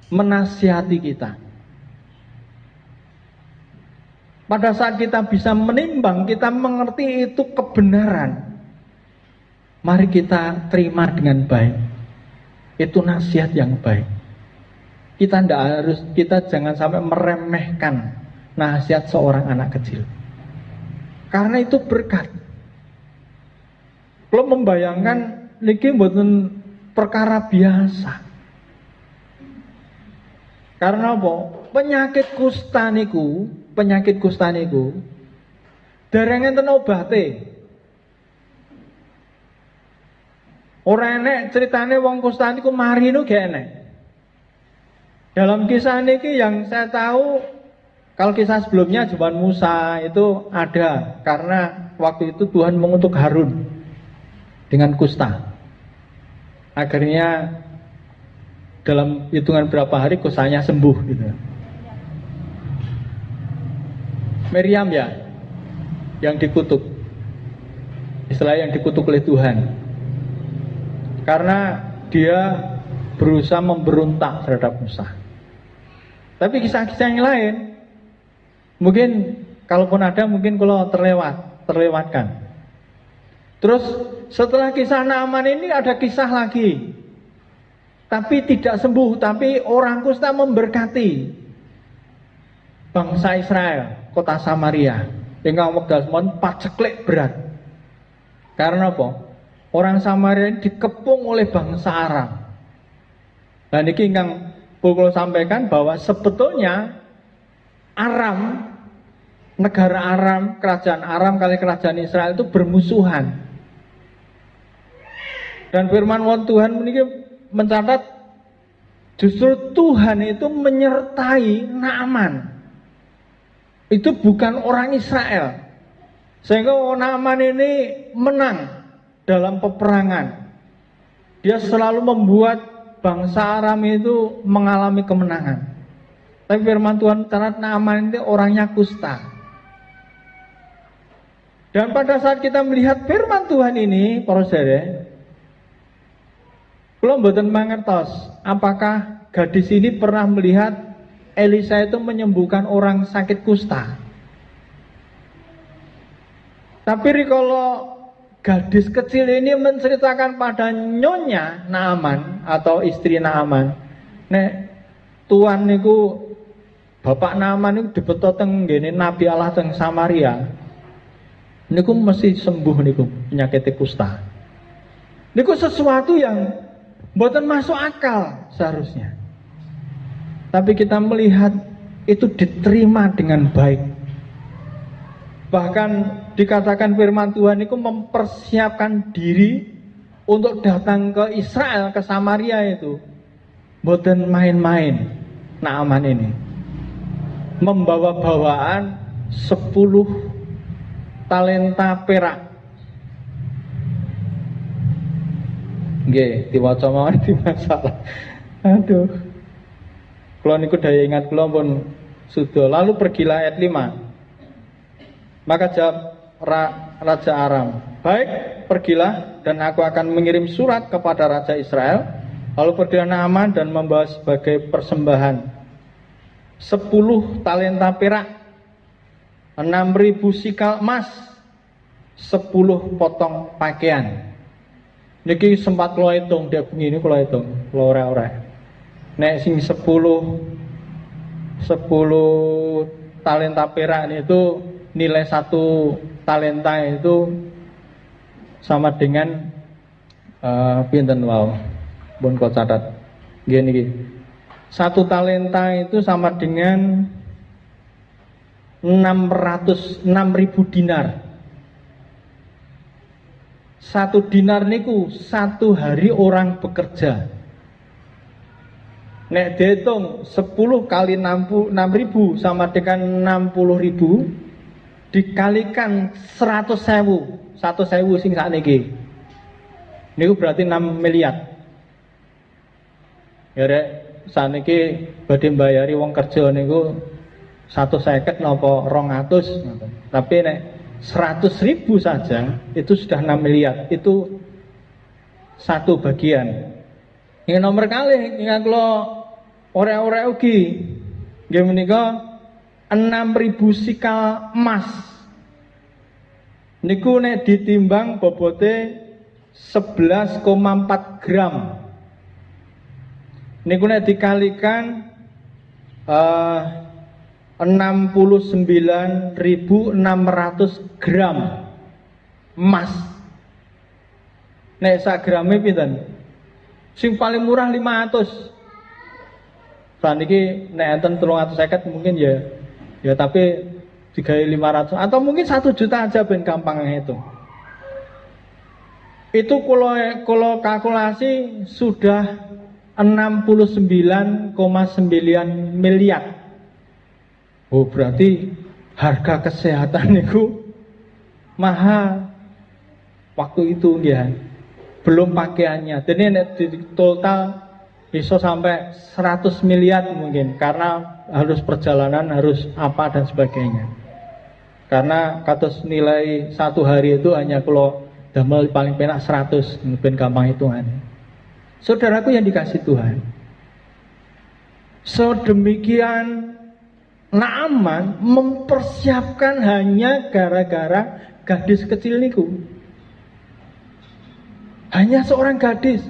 menasihati kita. Pada saat kita bisa menimbang, kita mengerti itu kebenaran, mari kita terima dengan baik. Itu nasihat yang baik. Kita jangan sampai meremehkan nasihat seorang anak kecil, karena itu berkat. Kalau membayangkan niki mboten perkara biasa. Karena apa? Penyakit kusta niku dereng enten obate. Ora enek ceritane wong kusta niku mari niku gak enek. Dalam kisah niki yang saya tahu, kalau kisah sebelumnya zaman Musa itu ada, karena waktu itu Tuhan mengutuk Harun dengan kusta. Akhirnya dalam hitungan berapa hari kustanya sembuh gitu. Miriam ya yang dikutuk, istilah yang dikutuk oleh Tuhan, karena dia berusaha memberontak terhadap Musa. Tapi kisah-kisah yang lain mungkin kalaupun ada, mungkin kalau terlewatkan. Terus setelah kisah Naaman ini ada kisah lagi, tapi tidak sembuh, tapi orang kusta memberkati bangsa Israel, kota Samaria. Ingkang wekdal mon paceklik berat. Karena apa? Orang Samaria ini dikepung oleh bangsa Aram. Dan ini ingkang kula sampaikan bahwa sebetulnya Aram, negara Aram, kerajaan Aram kali kerajaan Israel itu bermusuhan. Dan firman Tuhan ini mencatat justru Tuhan itu menyertai Naaman. Itu bukan orang Israel. Sehingga Naaman ini menang dalam peperangan. Dia selalu membuat bangsa Aram itu mengalami kemenangan. Tapi firman Tuhan mencatat Naaman itu orangnya kusta. Dan pada saat kita melihat firman Tuhan ini, para saudara, kula mboten mangertos apakah gadis ini pernah melihat Elisa itu menyembuhkan orang sakit kusta. Tapi kalau gadis kecil ini menceritakan pada nyonya Naaman atau istri Naaman, nek tuan niku bapak Naaman niku dibeto teng ngene Nabi Allah teng Samaria, niku mesti sembuh niku penyakit kusta. Niku sesuatu yang mboten masuk akal seharusnya. Tapi kita melihat itu diterima dengan baik. Bahkan dikatakan firman Tuhan itu mempersiapkan diri untuk datang ke Israel, ke Samaria itu. Mboten main-main Naaman ini. Membawa bawaan 10 talenta perak. Nggih, diwaca mawon di masalah. Aduh. Kula niku daya ingat kula pun sudah. Lalu pergilah ayat 5. Maka jawab Raja Aram, baik, pergilah dan aku akan mengirim surat kepada Raja Israel. Lalu pergilah Naaman dan membawa sebagai persembahan 10 talenta perak, 6.000 sikal emas, 10 potong pakaian. Niki sempat kula hitung, dia begini kula hitung, kula ora-ora. Nek sing 10 talenta perak itu nilai 1 talenta itu sama dengan pinten wow. Pun kok catat. Nggih niki. 1 talenta itu sama dengan 6.000 dinar. 1 dinar niku 1 hari orang bekerja. Nek dihitung 10 kali 6.000 sama dengan 60.000 dikalikan 100.000. 100.000 sing sakniki. Niku berarti 6 miliar. Ya rek, sakniki badhe mbayari wong kerja niku 150 napa 200. Tapi nek 100.000 saja itu sudah 6 miliar. Itu 1 bagian. Ini nomor kali ingat lo ore-ore ugi nggih menika 6.000 sikal emas. Niku nek ditimbang bobote 11,4 gram. Niku nek dikalikan 69.600 gram emas. Nek sak grame pinten? Sing paling murah 500. Saniki nek enten 350 mungkin ya tapi digawe 500 atau mungkin 1 juta aja ben gampang ngitung. Itu kalau kalkulasi sudah 69,9 miliar. Oh berarti harga kesehatan itu mahal waktu itu ya. Belum pakaiannya. Jadi di total bisa sampai 100 miliar mungkin karena harus perjalanan, harus apa dan sebagainya. Karena kados nilai 1 hari itu hanya kalau damel paling penak 100, ben gampang hitungan. Saudaraku yang dikasih Tuhan. Sedemikian Naaman mempersiapkan hanya gara-gara gadis kecil niku. Hanya seorang gadis.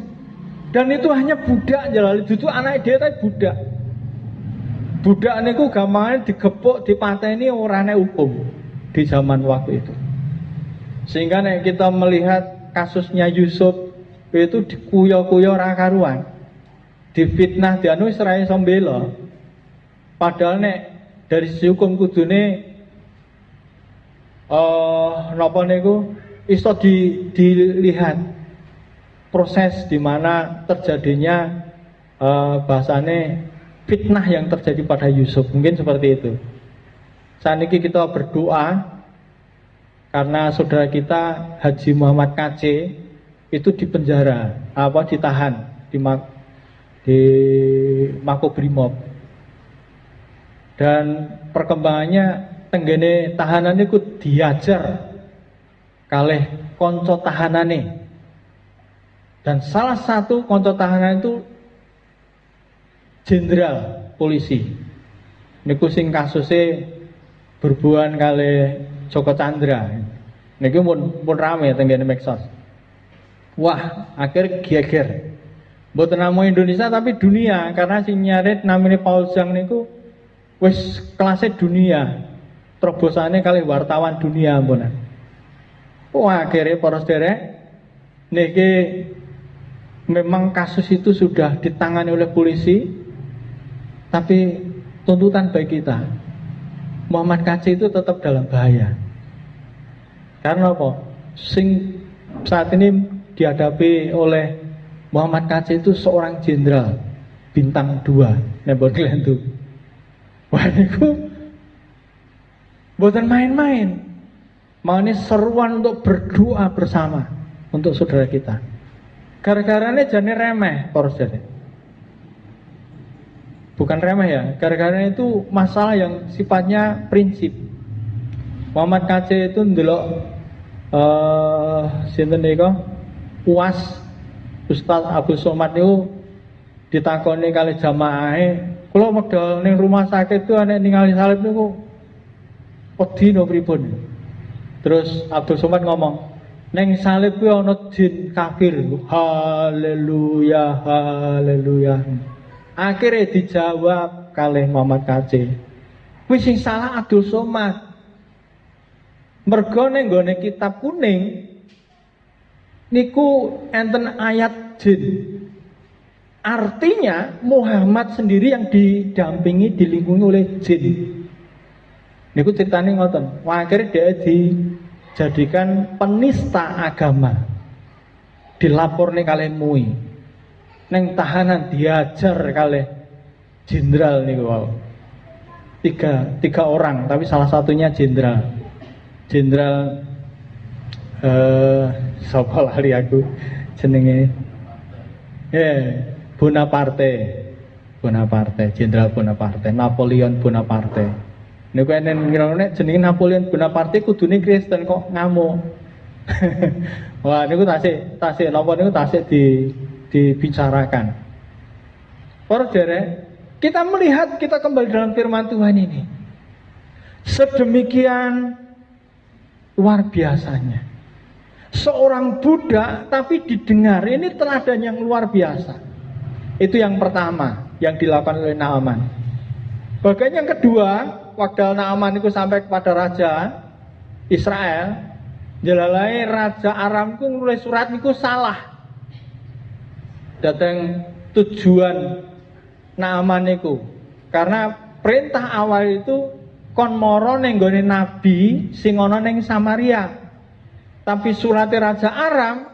Dan itu hanya budak jalali, itu anak dia tapi budak. Budak niku gampangnya digepuk, dipateni orane hukum di zaman waktu itu. Sehingga nek kita melihat kasusnya Yusuf itu dikuyo-kuyo ora karuan. Difitnah dianu Israel sombelo. Padahal nek dari sisi hukum kudune napa niku iso dilihat proses di mana terjadinya bahasane fitnah yang terjadi pada Yusuf, mungkin seperti itu. Saat ini kita berdoa karena saudara kita Haji Muhammad KC itu dipenjara, ditahan di Makobrimob. Dan perkembangannya tenggene tahanan itu diajar kalih konco tahanane. Dan salah satu konco tahanan itu jenderal polisi. Niku sing kasusnya berhubungan kali Joko Chandra. Niku pun rame tenggene medsos. Wah, akhir geger. Mboten namung Indonesia tapi dunia karena sing nyarit namanya Paul Zhang niku wis kelasnya dunia. Terobosane kali wartawan dunia ampun. Wah, akhirnya para sederek niki memang kasus itu sudah ditangani oleh polisi, tapi tuntutan bagi kita Muhammad KC itu tetap dalam bahaya. Karena apa? Sing saat ini dihadapi oleh Muhammad KC itu seorang jenderal bintang 2 nembon kelentu. Wah niku bukan main-main. Mau ini seruan untuk berdoa bersama untuk saudara kita. Gara-garanya jadi remeh, poros jadi. Bukan remeh ya, gara-garanya itu masalah yang sifatnya prinsip. Muhammad KC itu ndelok sinten niku UAS Ustaz Abdul Somad niku ditakoni kali jamaahe, kula medal ning rumah sakit itu nek ningali salib niku wedi no pripun. Terus Abdul Somad ngomong, neng salib kuwi ana jin kafir. Haleluya, haleluya. Akhirnya dijawab kalih Muhammad KC. Kuwi sing salah Abdul Somad. Mergo ning nggone kitab kuning niku enten ayat jin. Artinya Muhammad sendiri yang didampingi, dilingkungi oleh jin. Niku ceritane ngoten. Wah, akhirnya dia dijadikan penista agama. Dilaporne kalih MUI. Neng tahanan diajar kalih jenderal niku wau. Tiga orang, tapi salah satunya jenderal. Jenderal sapa lali aku jenenge. Bonaparte, Jenderal Bonaparte, Napoleon Bonaparte. Niku enen ngira-ngira jenenge Napoleon Bonaparte kudune Kristen kok ngamuk. Wah, niku tasik napa niku tasik dibicarakan. Para derek, kita melihat, kita kembali dalam firman Tuhan ini. Sedemikian luar biasanya. Seorang budak tapi didengar, ini teladan yang luar biasa. Itu yang pertama yang dilakukan oleh Naaman. Bagian yang kedua, waktu Naaman itu sampai kepada raja Israel, jelalai raja Aram itu nulis surat itu salah. Datang tujuan Naaman itu, karena perintah awal itu kon moro ning gone nabi sing ana ning Samaria. Tapi surate raja Aram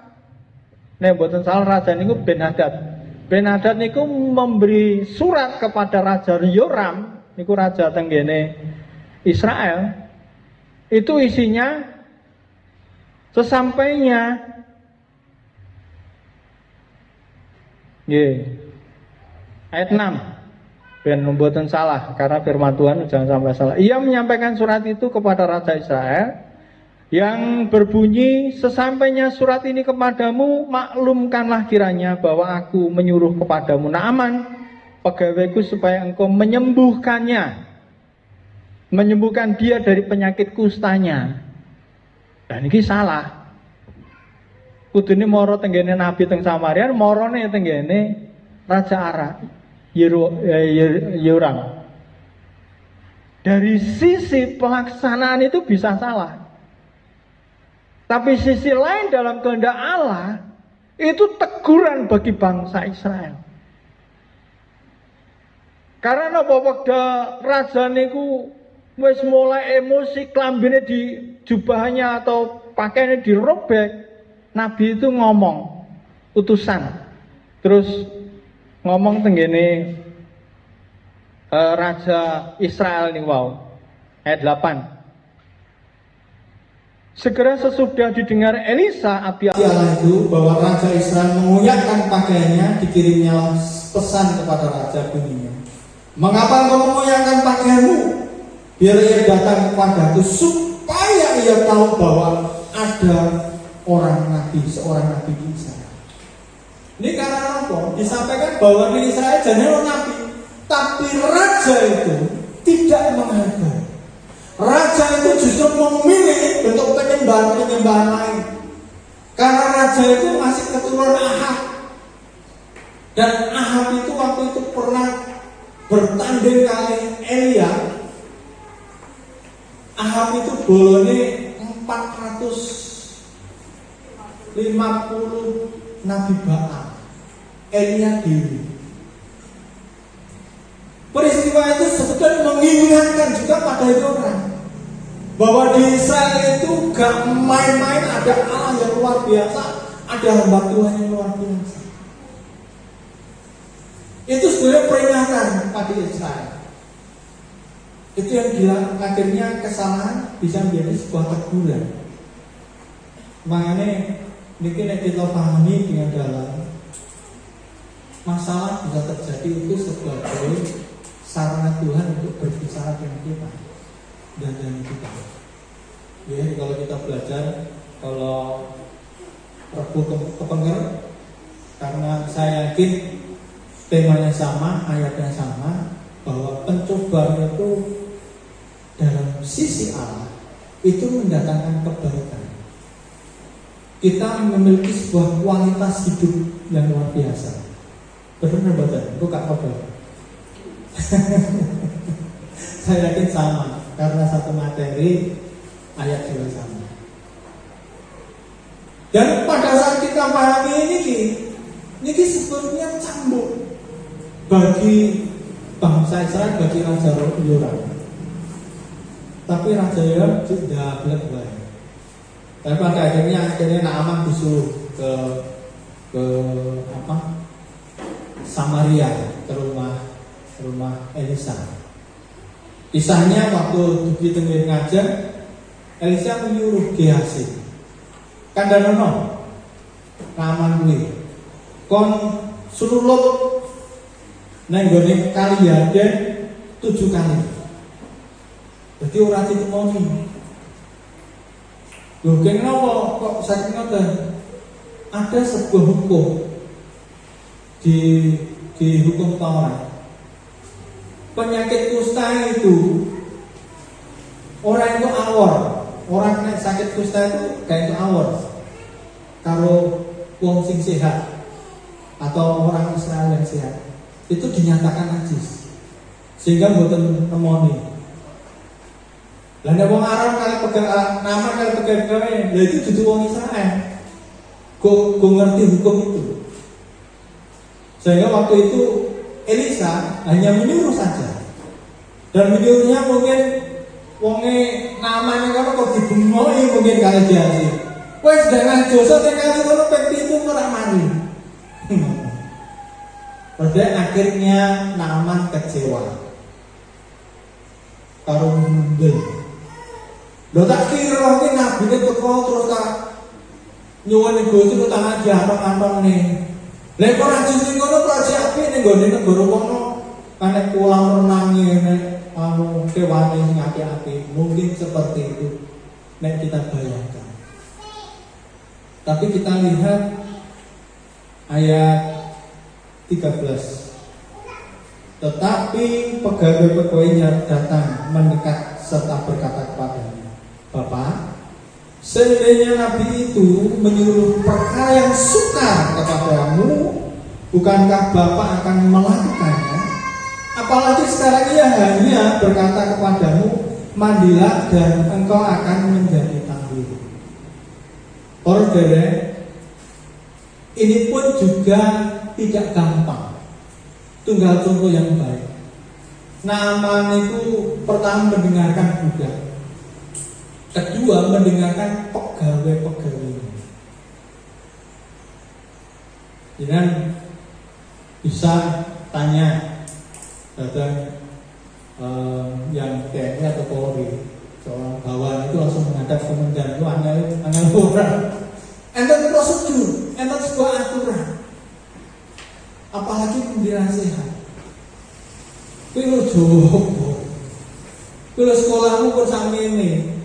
nek mboten salah raja niku Ben-Hadad. Ben-Hadad niku memberi surat kepada raja Yoram niku raja tenggene Israel. Itu isinya sesampainya ayat 6 ben mboten salah karena firman Tuhan jangan sampai salah. Ia menyampaikan surat itu kepada raja Israel yang berbunyi, sesampainya surat ini kepadamu, maklumkanlah kiranya bahwa aku menyuruh kepadamu Naaman pegawaiku supaya engkau menyembuhkan dia dari penyakit kustanya. Dan ini salah. Kudune moro tenggene nabi teng Samaria, morone tenggene raja Aram Yoram. Dari sisi pelaksanaan itu bisa salah. Tapi sisi lain dalam kehendak Allah itu teguran bagi bangsa Israel. Karena apa waktu raja niku wis mulai emosi, klambine di jubahnya atau pakaiannya dirobek, nabi itu ngomong utusan. Terus ngomong tenggene raja Israel nih wow. Ayat 8. Segera sesudah didengar Elisa abdi Allah itu bahwa raja Israel mengoyakkan pakaiannya, dikirimnya pesan kepada raja Benyamin. Mengapa engkau mengoyakkan pakaianmu? Biar ia datang kepadaku supaya ia tahu bahwa ada seorang nabi di Israel. Ini karena apa? Disampaikan bahwa di Israel jangan nabi, tapi raja itu tidak menghargai. Raja itu justru memilih bentuk penyembahan lain. Karena raja itu masih keturunan Ahab. Dan Ahab itu waktu itu pernah bertanding kali Elia. Ahab itu bolone 450 Nabi Baal. Elia diri. Peristiwa itu sebetulnya mengingatkan juga pada itu orang bahwa di Israel itu gak main-main, ada Allah yang luar biasa, ada hamba Tuhan yang luar biasa. Itu sebenarnya peringatan pada Israel. Itu yang gila, akhirnya kesalahan bisa menjadi sebuah teguran. Makanya mungkin kita pahami dengan dalam masalah bisa terjadi itu sebagai sarana Tuhan untuk berbicara dengan kita dan dengan kita. Ya, kalau kita belajar, kalau Rabu kepenger, karena saya yakin temanya sama, ayatnya sama, bahwa pencobaan itu dalam sisi Allah itu mendatangkan kebaikan. Kita memiliki sebuah kualitas hidup yang luar biasa. Benar betul, bukan kabar. Saya yakin sama, karena satu materi ayat juga sama. Dan pada saat kita pahami ini sebetulnya cambuk bagi bangsa Israel, bagi Raja Yoram. tapi Raja Yoab sudah belak-belak. Tapi pada akhirnya Naaman disuruh ke Samaria, ke rumah Elisa. Kisahnya waktu di tengah ngajar, Elisa menyuruh Gehazi, kandhanono Naaman kuwi kon sululup nang gone kali Yarden 7 kali. Jadi ora ditemoni. Lho kenapa kok saking ngoten? Ada sebuah hukum di hukum Taurat. Penyakit kusta itu orang itu awor. Orang kena sakit kusta itu kayak itu awor. Kalau wong sing sehat atau orang Israel yang sehat itu dinyatakan najis sehingga mboten temoni. Lah nek wong Arab kali pegang nama kali pegang gawe, lha itu dudu wong Israel. Go ngerti hukum itu. Sehingga waktu itu Elisa hanya menyuruh saja. Dan menyuruhnya mungkin wonge namane karo kok dibengoi mungkin kali Gehazi. Wes jangan joso kali kono ping 7 ora mari. Pada akhirnya Naaman kecewa. Karo mundel. Lho tak kira iki nabine teko terus tak nyuwun Gusti ku tangan diantong-antongne. Lha kok ora jujur ngono proyek apik ning gone negara kono. Kanek kolam renang ngene kewane sing apik-apik. Mungkin seperti itu nek kita bayangkan. Tapi kita lihat ayat 13. Tetapi pegawai-pegawainya datang mendekat serta berkata kepadanya, Bapak, seandainya Nabi itu menyuruh perkara yang sukar kepadamu, bukankah Bapak akan melakukannya? Apalagi sekarang ia hanya berkata kepadamu, mandilah dan engkau akan menjadi tangguh. Saudara, ini pun juga tidak gampang. Tunggal contoh yang baik. Naaman itu pertama mendengarkan budak, kedua mendengarkan pegawai-pegawai. Jangan bisa tanya datang yang TNI atau Polri, soal bawahan itu langsung menghadap komandan itu angel orang. Enten prosedur, enten sebuah aturan. Apalagi pemberian sehat. Kuwi jowo. Kuwi sekolahmu pun sakmene.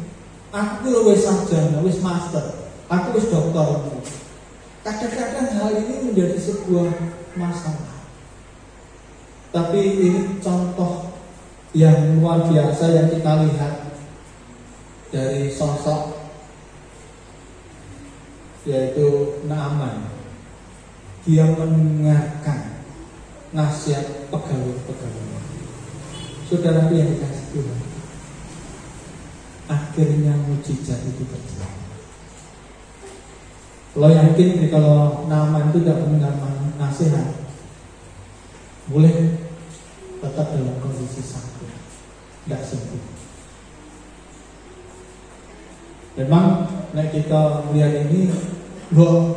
Aku kuwi wis sarjana, wis master. Aku wis doktor. Kadang-kadang hal ini menjadi sebuah masalah. Tapi ini contoh yang luar biasa yang kita lihat dari sosok yaitu Naaman. Dia mendengarkan nasihat pegawai-pegawai. Saudara yang dikasih Tuhan, akhirnya mujizat itu terjadi. Kalau yakin kalau Naaman itu tidak mendengar nasihat, boleh tetap dalam kondisi sakit, tidak sembuh. Memang kita melihat ini,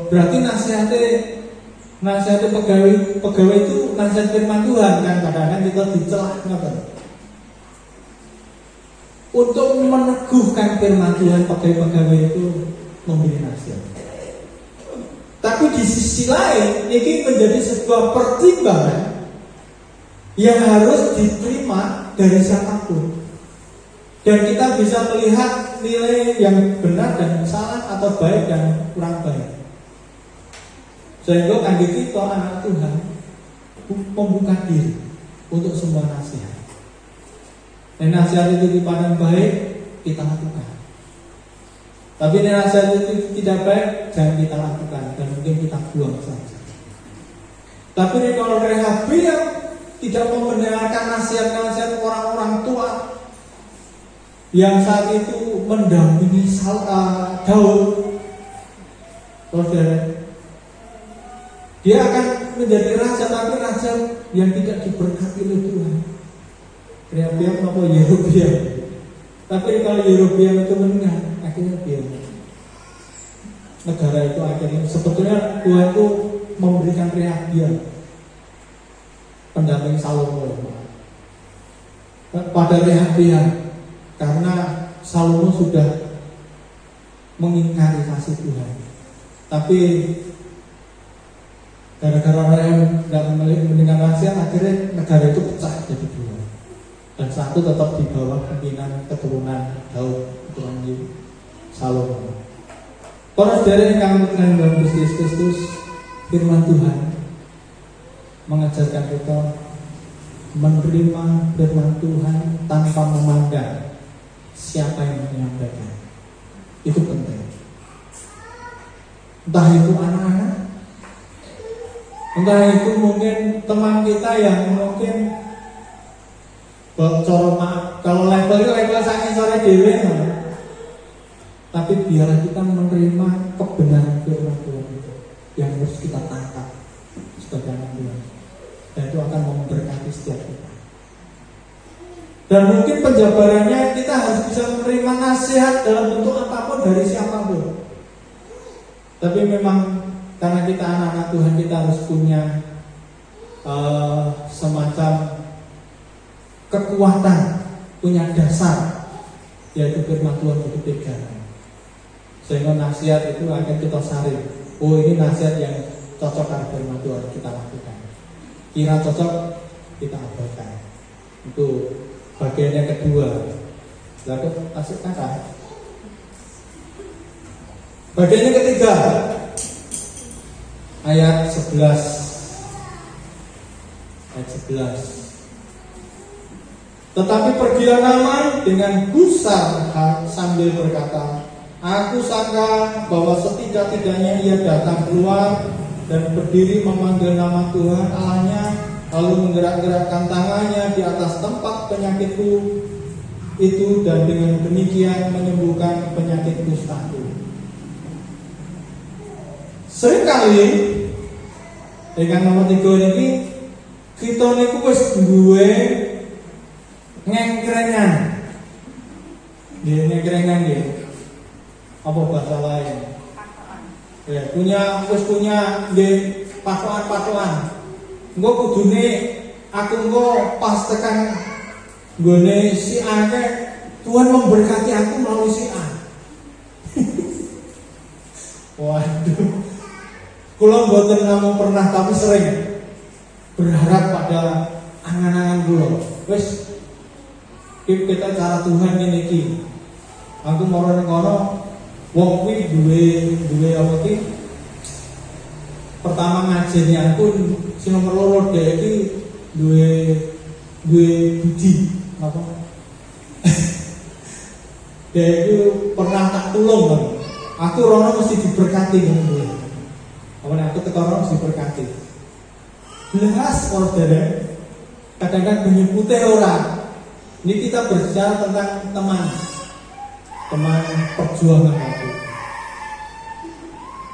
berarti nasihatnya pegawai itu nasihat firman Tuhan kan, kadang-kadang kita dicela ngoten. Untuk meneguhkan firman Tuhan, pegawai itu memberi nasihat. Tapi di sisi lain, ini menjadi sebuah pertimbangan yang harus diterima dari siapapun. Dan kita bisa melihat nilai yang benar dan salah, atau baik dan kurang baik. Sehingga kan kita anak Tuhan membuka diri untuk semua nasihat. Dan nasihat itu dipandang baik, kita lakukan. Tapi nasihat itu tidak baik, jangan kita lakukan, dan mungkin kita buang saja. Tapi kalau Rahab yang tidak mau mendengarkan nasihat-nasihat orang-orang tua yang saat itu mendampingi Daud, dia akan menjadi raja, tapi raja yang tidak diberkati oleh Tuhan. Rehabiam apa Yerobeam. Tapi kalau Yerobeam itu mendengar, akhirnya dia negara itu akhirnya sebetulnya Tuhan itu memberikan Rehabiam pendamping Salomo pada Rehabiam karena Salomo sudah mengingkari kasih Tuhan. Tapi gara-gara Rehabiam dan mendengar nasihat, akhirnya negara itu pecah jadi dua. Dan satu tetap di bawah pimpinan keturunan Daud, keturunan Salomo. Para saudara yang kami kenal dalam Kristus, firman Tuhan mengajarkan kita menerima firman Tuhan tanpa memandang siapa yang menyampaikan. Itu penting. Entah itu anak-anak, entah itu mungkin teman kita yang mungkin kalau level saking sore dewe, tapi biarlah kita menerima kebenaran firman Tuhan itu yang harus kita tangkap sebagai anak Tuhan, dan itu akan memberkati setiap kita. Dan mungkin penjabarannya kita harus bisa menerima nasihat dalam bentuk apapun dari siapapun. Tapi memang karena kita anak-anak Tuhan, kita harus punya semacam kekuatan, punya dasar, yaitu firman Tuhan itu pegangan. Sehingga nasihat itu akan kita saring. Oh, ini nasihat yang cocok dengan firman Tuhan, kita lakukan. Kira cocok, kita abaikan. Itu bagian yang kedua. Lalu kasih kata. Bagian yang ketiga, ayat 11. Ayat 11. Tetapi pergilah Naaman dengan gusar sambil berkata, aku sangka bahwa setidak-tidaknya ia datang keluar dan berdiri memanggil nama Tuhan Allahnya, lalu menggerak-gerakkan tangannya di atas tempat penyakitku itu, dan dengan demikian menyembuhkan penyakit kustaku. Seringkali dengan nomor 3 ini kita niku wis duwe ngengkrengan. Nggih, ngengkrengan nggih. Apa bahasa lain? Ya, punya nggih patokan-patokan. Engko kudune aku engko pas tekan nggone si A, Tuhan memberkati aku melalui si A. Waduh. Kula mboten namung pernah, tapi sering berharap pada angan-angan kula. Wis kita cara Tuhan ini iki. Aku moro nang kono wong kuwi duwe apa iki? Pertama ngajeni aku sing nomor loro dhek iki duwe budi apa? Dhek iki pernah tak tulung kan. Aku rono mesti diberkati ngono. Apa nek aku teko rono mesti diberkati. Belas saudara kadang-kadang menyebute orang. Ini kita berbicara tentang teman perjuangan aku.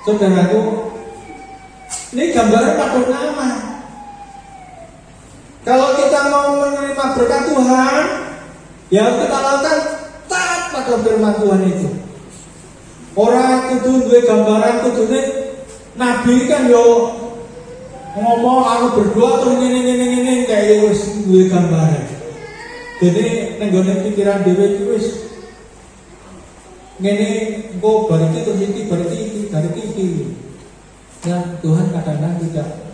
Saudaraku, ini gambaran patut nama. Kalau kita mau menerima berkat Tuhan, ya kita lakukan taat pada firman Tuhan itu. Orang kudu duwe gambaran, kudune nabi kan yo ngomong anu berdoa terus ngene kayak wis duwe gambaran. Jadi nenggone pikiran dhewe iki wis ngene engko bar iki terus iki bar iki. Ya Tuhan kadang-kadang tidak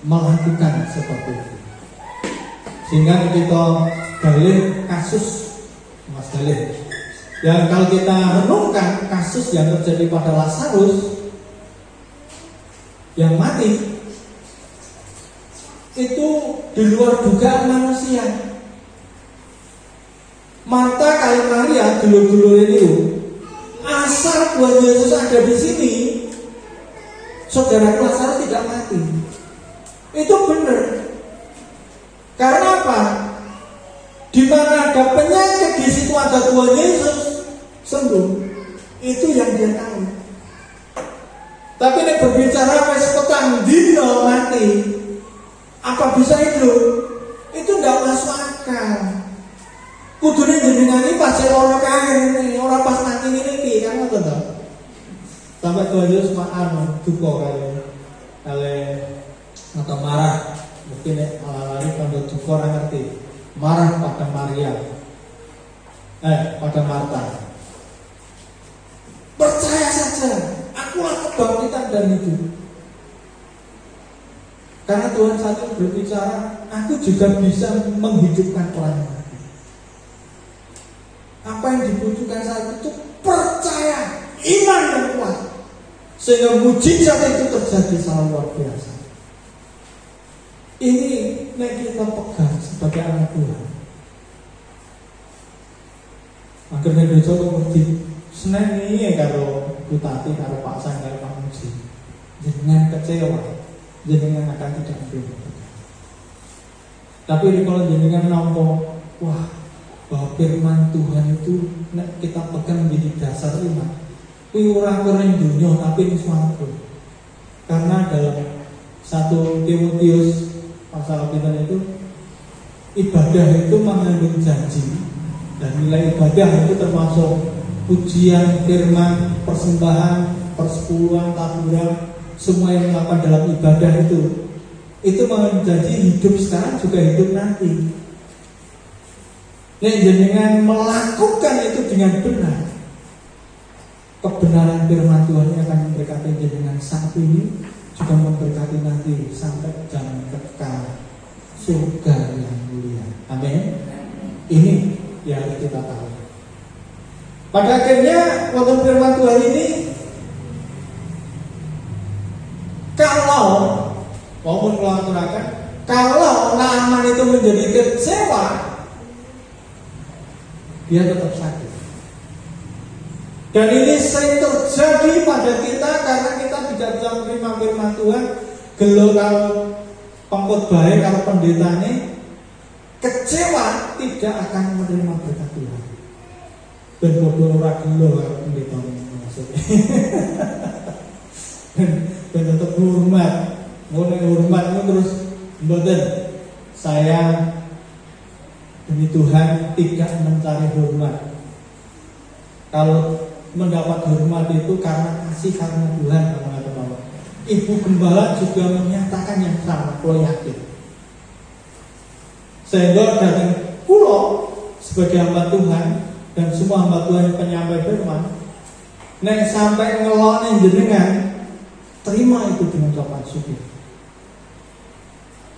melakukan seperti itu. Sehingga kita balik kasus Mas Dalil. Dan kalau kita renungkan kasus yang terjadi pada Lazarus yang mati, itu di luar dugaan manusia. Marta kali Maria dulu ini, asal Tuhan Yesus ada di sini, saudara Lazarus tidak mati. Itu benar. Karena apa? Di mana ada penyakit, di situ ada Tuhan Yesus sembuh. Itu yang dia tahu. Tapi nek berbicara wis petang dino mati, apa bisa hidup? Itu tidak masuk akal. Kudune jenengan pas loro kae ora pas nanti iki kan ngoten to. Sampai Tuhan Yesus duka kali atau marah. Mungkin lari kalau duka orang ngerti. Marah pada Maria. Pada Marta. Percaya saja, akulah kebangkitan dan hidup. Karena Tuhan saat itu berbicara, aku juga bisa menghidupkan orang mati. Apa yang dibutuhkan saat itu percaya, iman yang kuat, sehingga mujizat itu terjadi sangat luar biasa. Ini yang kita pegang sebagai anak Tuhan. Akhirnya dosa mengerti seneng ini karo Butati, karo Pak Sang, karo Pak Muji. Jangan kecewa, jangan akan tidak berubah. Tapi kalau jangan nampak, wah, bahwa firman Tuhan itu kita pegang menjadi dasar iman. Ini orang-orang dunia tapi ini suatu. Karena dalam 1 Timotius pasal kita itu ibadah itu mengandung janji, dan nilai ibadah itu termasuk pujian, firman, persembahan, persepuluhan, taburan, semua yang melakukan dalam ibadah itu mengandung janji hidup sekarang juga hidup nanti. Nek jenengan melakukan itu dengan benar, kebenaran firman Tuhan akan memberkati jenengan saat ini, juga memberkati nanti sampai zaman kekal surga yang mulia. Amin. Ini yang harus kita tahu. Pada akhirnya waktu firman Tuhan ini, kalau maupun melakukan, kalau Naaman itu menjadi kecewa, dia tetap sakit. Dan ini sering terjadi pada kita karena kita tidak bisa menerima firman Tuhan. Gelo kalau pengkhotbah, kalau pendetanya kecewa, tidak akan menerima berkat Tuhan. Dan bodoh ora gelo kalau pendetanya maksudnya. Dan tetap hormat, mulai hormat terus mboten. Saya demi Tuhan tidak mencari hormat. Kalau mendapat hormat itu karena kasih karena Tuhan, teman-teman. Ibu Gembala juga menyatakan yang sama, kalau yakin. Sehingga datang pulau sebagai hamba Tuhan dan semua hamba Tuhan yang penyampai firman, nek sampai ngelone jenengan, terima itu dengan ucapan syukur.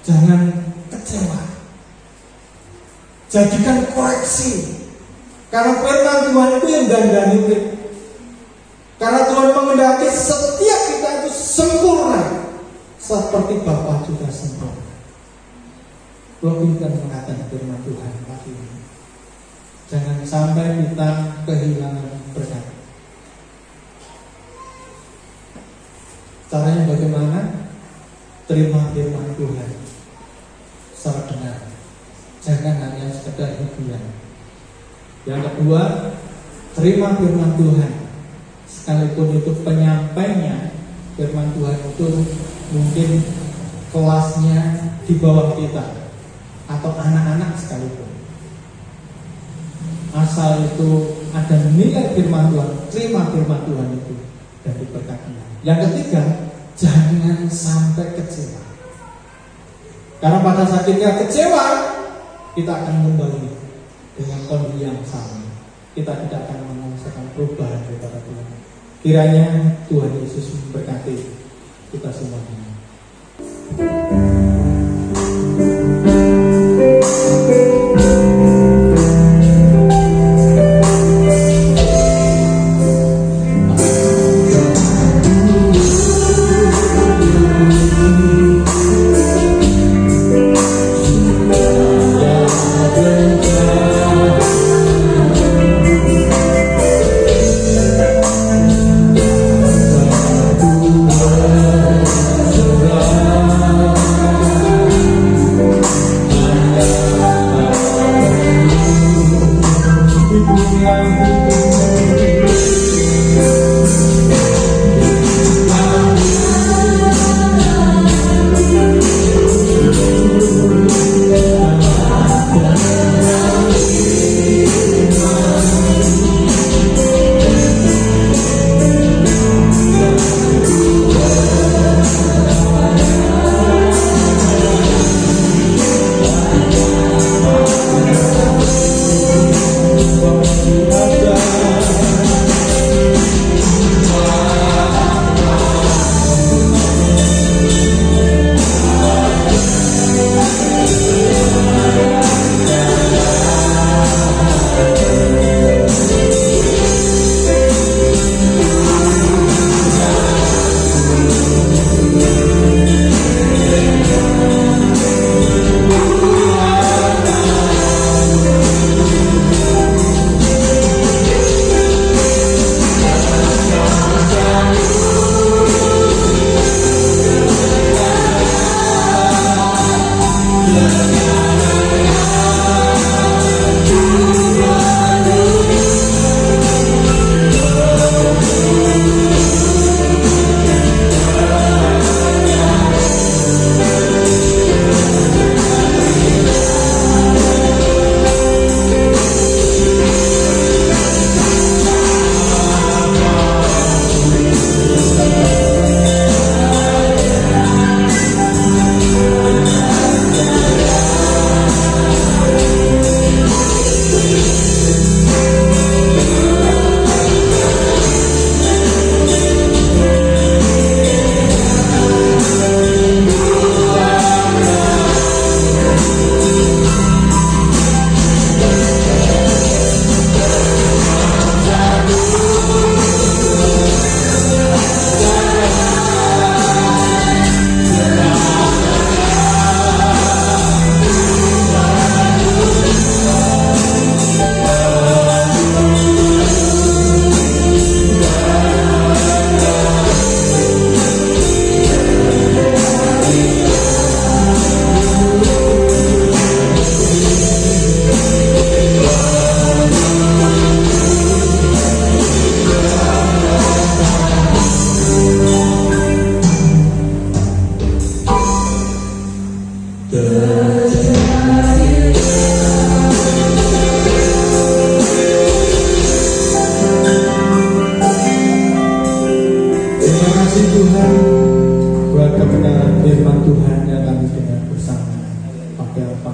Jangan kecewa. Jadikan koreksi. Karena firman Tuhan itu yang dandani. Karena Tuhan mengendaki setiap kita itu sempurna seperti Bapa juga sempurna. Kalau kita mengatakan firman Tuhan pagi ini, jangan sampai kita kehilangan berkat. Caranya bagaimana? Terima firman Tuhan secara benar. Jangan hanya sekedar hiburan. Yang kedua, terima firman Tuhan. Sekalipun itu penyampainya firman Tuhan itu mungkin kelasnya di bawah kita atau anak-anak sekalipun. Asal itu ada nilai firman Tuhan, terima firman Tuhan itu dan diberkatinya. Yang ketiga, jangan sampai kecewa. Karena pada saat kita kecewa, kita akan kembali dengan kondisi yang sama. Kita tidak akan merasakan perubahan daripada Tuhan. Kiranya Tuhan Yesus memberkati kita semuanya.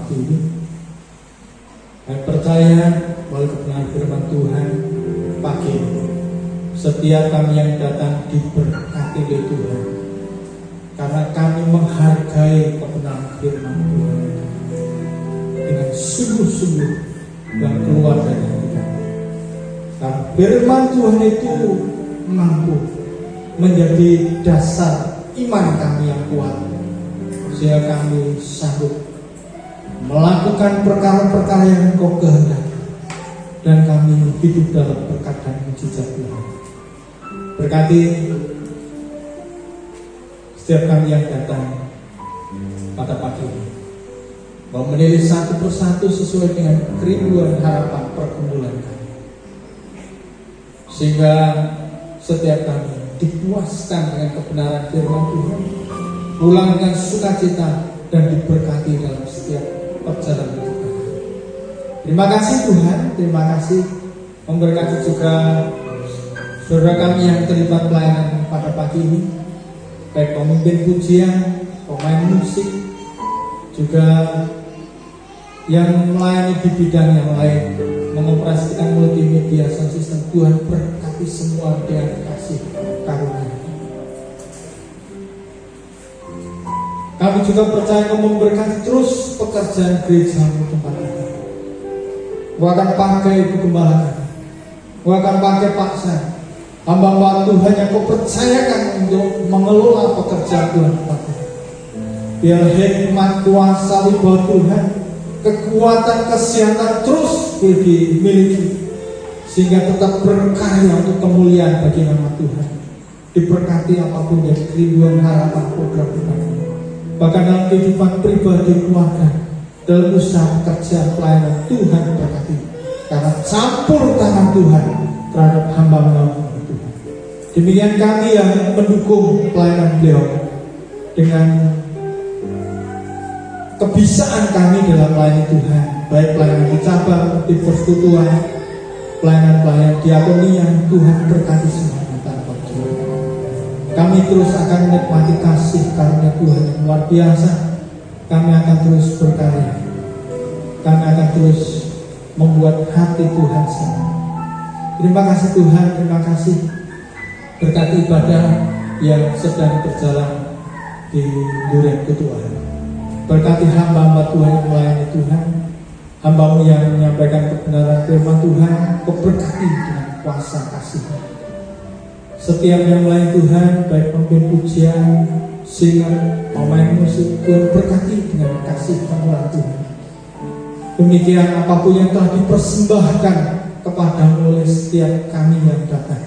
pagi ini. Kami percaya melalui kebenaran firman Tuhan pagi ini, setiap kami yang datang diberkati oleh Tuhan, karena kami menghargai kebenaran firman Tuhan dengan sungguh-sungguh dan keluar dari hati kami. Karena firman Tuhan itu mampu menjadi dasar iman kami yang kuat, sehingga kami sanggup melakukan perkara-perkara yang Engkau kehendaki, dan kami hidup dalam berkat dan mujizat Tuhan. Berkati setiap kami yang datang pada pagi ini, bahwa menilai satu persatu sesuai dengan kerinduan harapan pergumulan kami, sehingga setiap kami dipuaskan dengan kebenaran firman Tuhan, pulang dengan sukacita dan diberkati dalam setiap perjalanan kita. Terima kasih Tuhan, terima kasih memberkati juga saudara kami yang terlibat pelayanan pada pagi ini, baik pemimpin pujian, pemain musik, juga yang melayani di bidang yang lain, mengoperasikan multimedia sound system. Tuhan berkati semua dengan kasih karunia. Kami juga percaya Kau memberkati terus pekerjaan gereja-Mu tempat ini. Kau akan pakai Ibu Gembala kami, Kau akan pakai Pak San, hamba Tuhan yang Kau percayakan untuk mengelola pekerjaan Tuhan tempat ini. Biar hikmat kuasa wibawa Tuhan, kekuatan kesehatan terus dimiliki, sehingga tetap berkarya untuk kemuliaan bagi nama Tuhan. Diberkati apapun yang kerinduan harapan program Tuhan, bahkan dalam kehidupan pribadi keluarga, dalam usaha kerja pelayanan. Tuhan berkati, karena campur tangan Tuhan terhadap hamba-hamba Tuhan. Demikian kami yang mendukung pelayanan beliau dengan kebisaan kami dalam melayani Tuhan, baik pelayanan di cabang, di persekutuan, pelayanan diakonia. Tuhan berkati semuanya tanpa kecuali. Kami terus akan menikmati kasih karunia Tuhan yang luar biasa. Kami akan terus berkarya, kami akan terus membuat hati Tuhan senang. Terima kasih Tuhan, terima kasih. Berkati ibadah yang sedang berjalan di Duren Kutuan. Berkati hamba-hamba Tuhan yang melayani Tuhan, hamba-Mu yang menyampaikan kebenaran firman Tuhan. Kau berkati dengan kuasa kasih. Setiap yang melayani Tuhan, baik pemimpin pujian, singer, pemain musik, Tuhan berkati dengan kasih karunia Tuhan. Demikian apapun yang telah dipersembahkan kepada-Mu oleh setiap kami yang datang,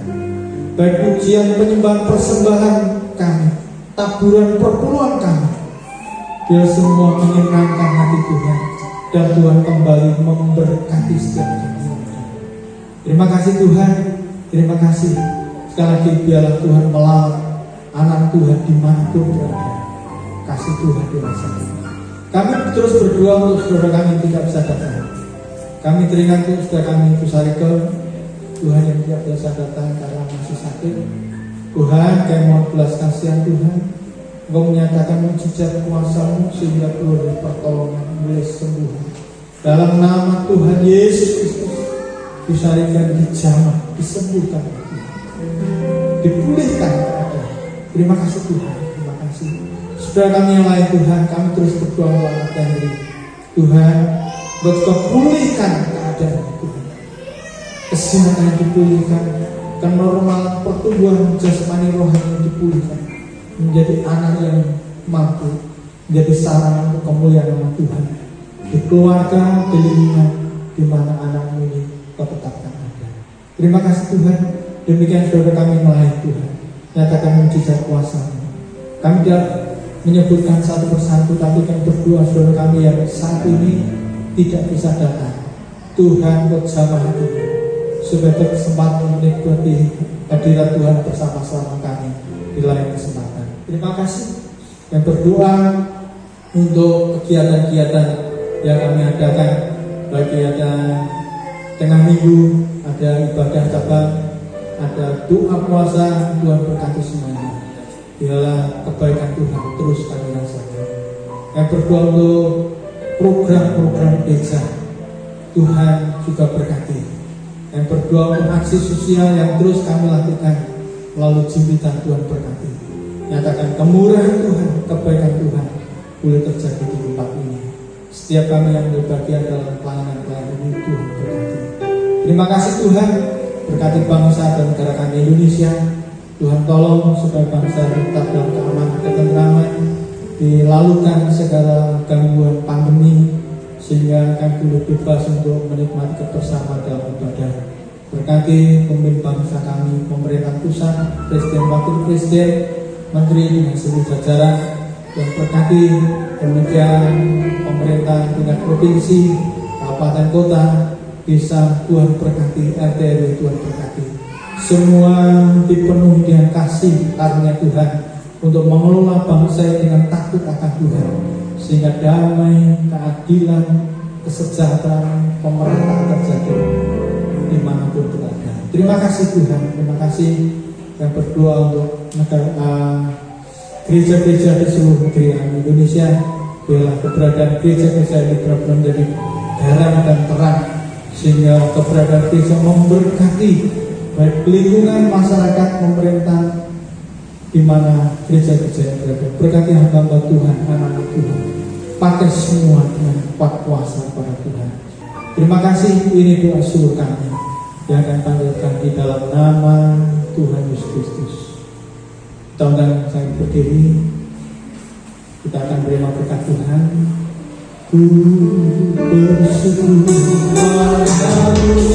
baik pujian, penyembahan, persembahan kami, taburan perpuluhan kami, biar semua menyenangkan hati Tuhan, dan Tuhan kembali memberkati setiap kami. Terima kasih Tuhan, terima kasih. Sekali lagi biarlah Tuhan melawat anak Tuhan dimanapun berada. Kasih Tuhan dirasakan. Kami terus berdoa untuk saudara kami yang tidak bisa datang. Kami teringat untuk saudara kami Pusarika, Tuhan yang tidak bisa datang karena masih sakit. Tuhan, kami mohon belas kasihan Tuhan, Engkau menyatakan mujizat kuasa-Mu sehingga perlu pertolongan, boleh sembuh. Dalam nama Tuhan Yesus Kristus, Pusarika dijamah, disembuhkan, dipulihkan. Terima kasih Tuhan, terima kasih. Saudara kami yang lain Tuhan, kami terus berdoa menyelamatkan diri. Tuhan, Engkau juga pulihkan keadaan Tuhan, kesehatan yang dipulihkan, kenormalan pertumbuhan jasmani rohani dipulihkan, menjadi anak yang mampu, menjadi sarana untuk kemuliaan nama Tuhan di keluarga, di lingkungan di mana anakmu ini Kau tetapkan ada. Terima kasih Tuhan. Demikian saudara kami melayani Tuhan, nyatakan mujizat kuasa-Mu. Kami tidak menyebutkan satu persatu, tapi kami berdoa saudara kami yang saat ini tidak bisa datang. Tuhan bersama hati, supaya berkesempatan menikmati hadirat Tuhan bersama-sama kami di lain kesempatan. Terima kasih. Dan berdoa untuk kegiatan-kegiatan yang kami adakan, bagi ada tengah minggu, ada ibadah cabang, ada doa puasa. Tuhan berkati semuanya. Biarlah kebaikan Tuhan terus kami rasakan. Yang berdoa untuk program-program gereja. Tuhan juga berkati. Dan berdoa untuk aksi sosial yang terus kami lakukan melalui jimpitan, Tuhan berkati. Nyatakan kemurahan Tuhan, kebaikan Tuhan boleh terjadi di tempat ini. Setiap kami yang berbagian dalam pelayanan ini, Tuhan berkati. Terima kasih Tuhan, berkati bangsa dan negara kami Indonesia. Tuhan tolong supaya bangsa tetap dalam keamanan, ketentraman, dilalukan segala gangguan pandemi, sehingga kami boleh bebas untuk menikmati kebersamaan dalam ibadah. Berkati pemimpin bangsa kami, pemerintah pusat, presiden, wakil presiden, menteri dan seluruh jajaran, dan berkati kemudian pemerintah tingkat provinsi, kabupaten kota, desa. Tuhan berkati, RT RW, Tuhan berkati. Semua dipenuhi dengan kasih karunia Tuhan untuk mengelola bangsa dengan takut akan Tuhan, sehingga damai, keadilan, kesejahteraan, pemerataan terjadi dimanapun berada. Terima kasih Tuhan, terima kasih yang berdoa untuk negara, gereja-gereja di seluruh negeri Indonesia. Biarlah keberadaan gereja-gereja ini benar-benar menjadi garam dan terang, sehingga keberadaan gereja memberkati baik lingkungan masyarakat, pemerintah, di mana gereja-gereja yang berada. Berkati hamba Tuhan, anak-anak Tuhan, pakai semua dengan kuat kuasa pada Tuhan. Terima kasih, ini doa seluruh kami yang akan panggilkan di dalam nama Tuhan Yesus Kristus. Kita undang saya berdiri, kita akan terima berkat Tuhan. Ku bersyukur padamu,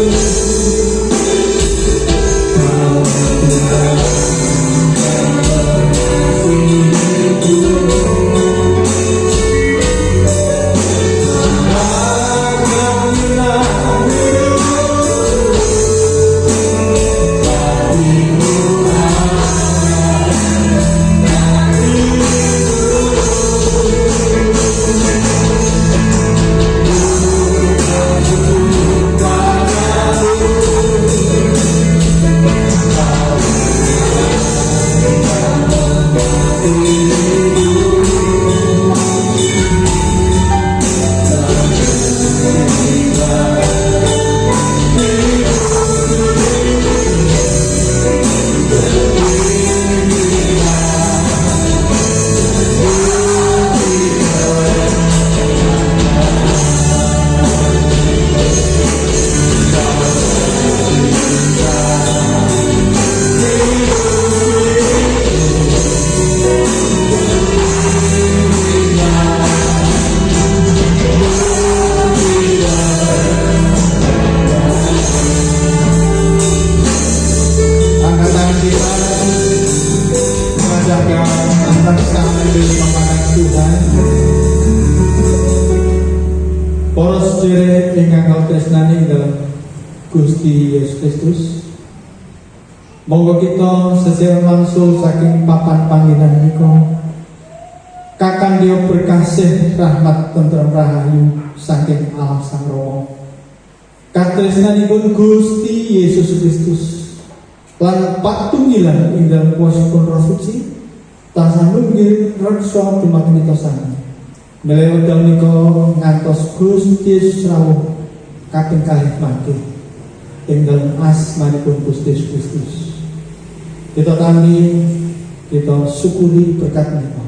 Gusti Yesus Kristus. Monggo kita sesih langsung saking papan panggilan niko. Kakang dia berkasih rahmat tentrem rahayu saking alam sang romo. Katresnanipun Gusti Yesus Kristus lan patunggilan ing dalem kuasipun Roh Suci tansah nunggil reksa dumateng kita sami. Mele wekdal nika ngantos Gusti Yesus rawuh kaping kalih mangke ing dalem asmanipun Gusti Yesus Kristus. Kita tampi, kita syukuri berkat menika.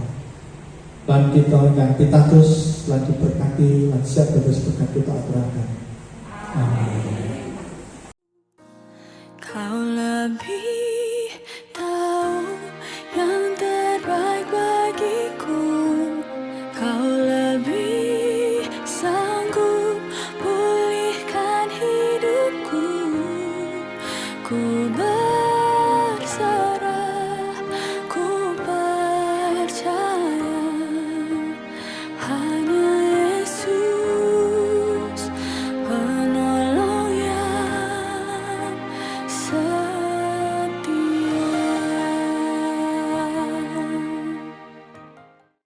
Lan kita ingkang pitados lan diberkati lan siap dados berkat kita aturaken. Amin.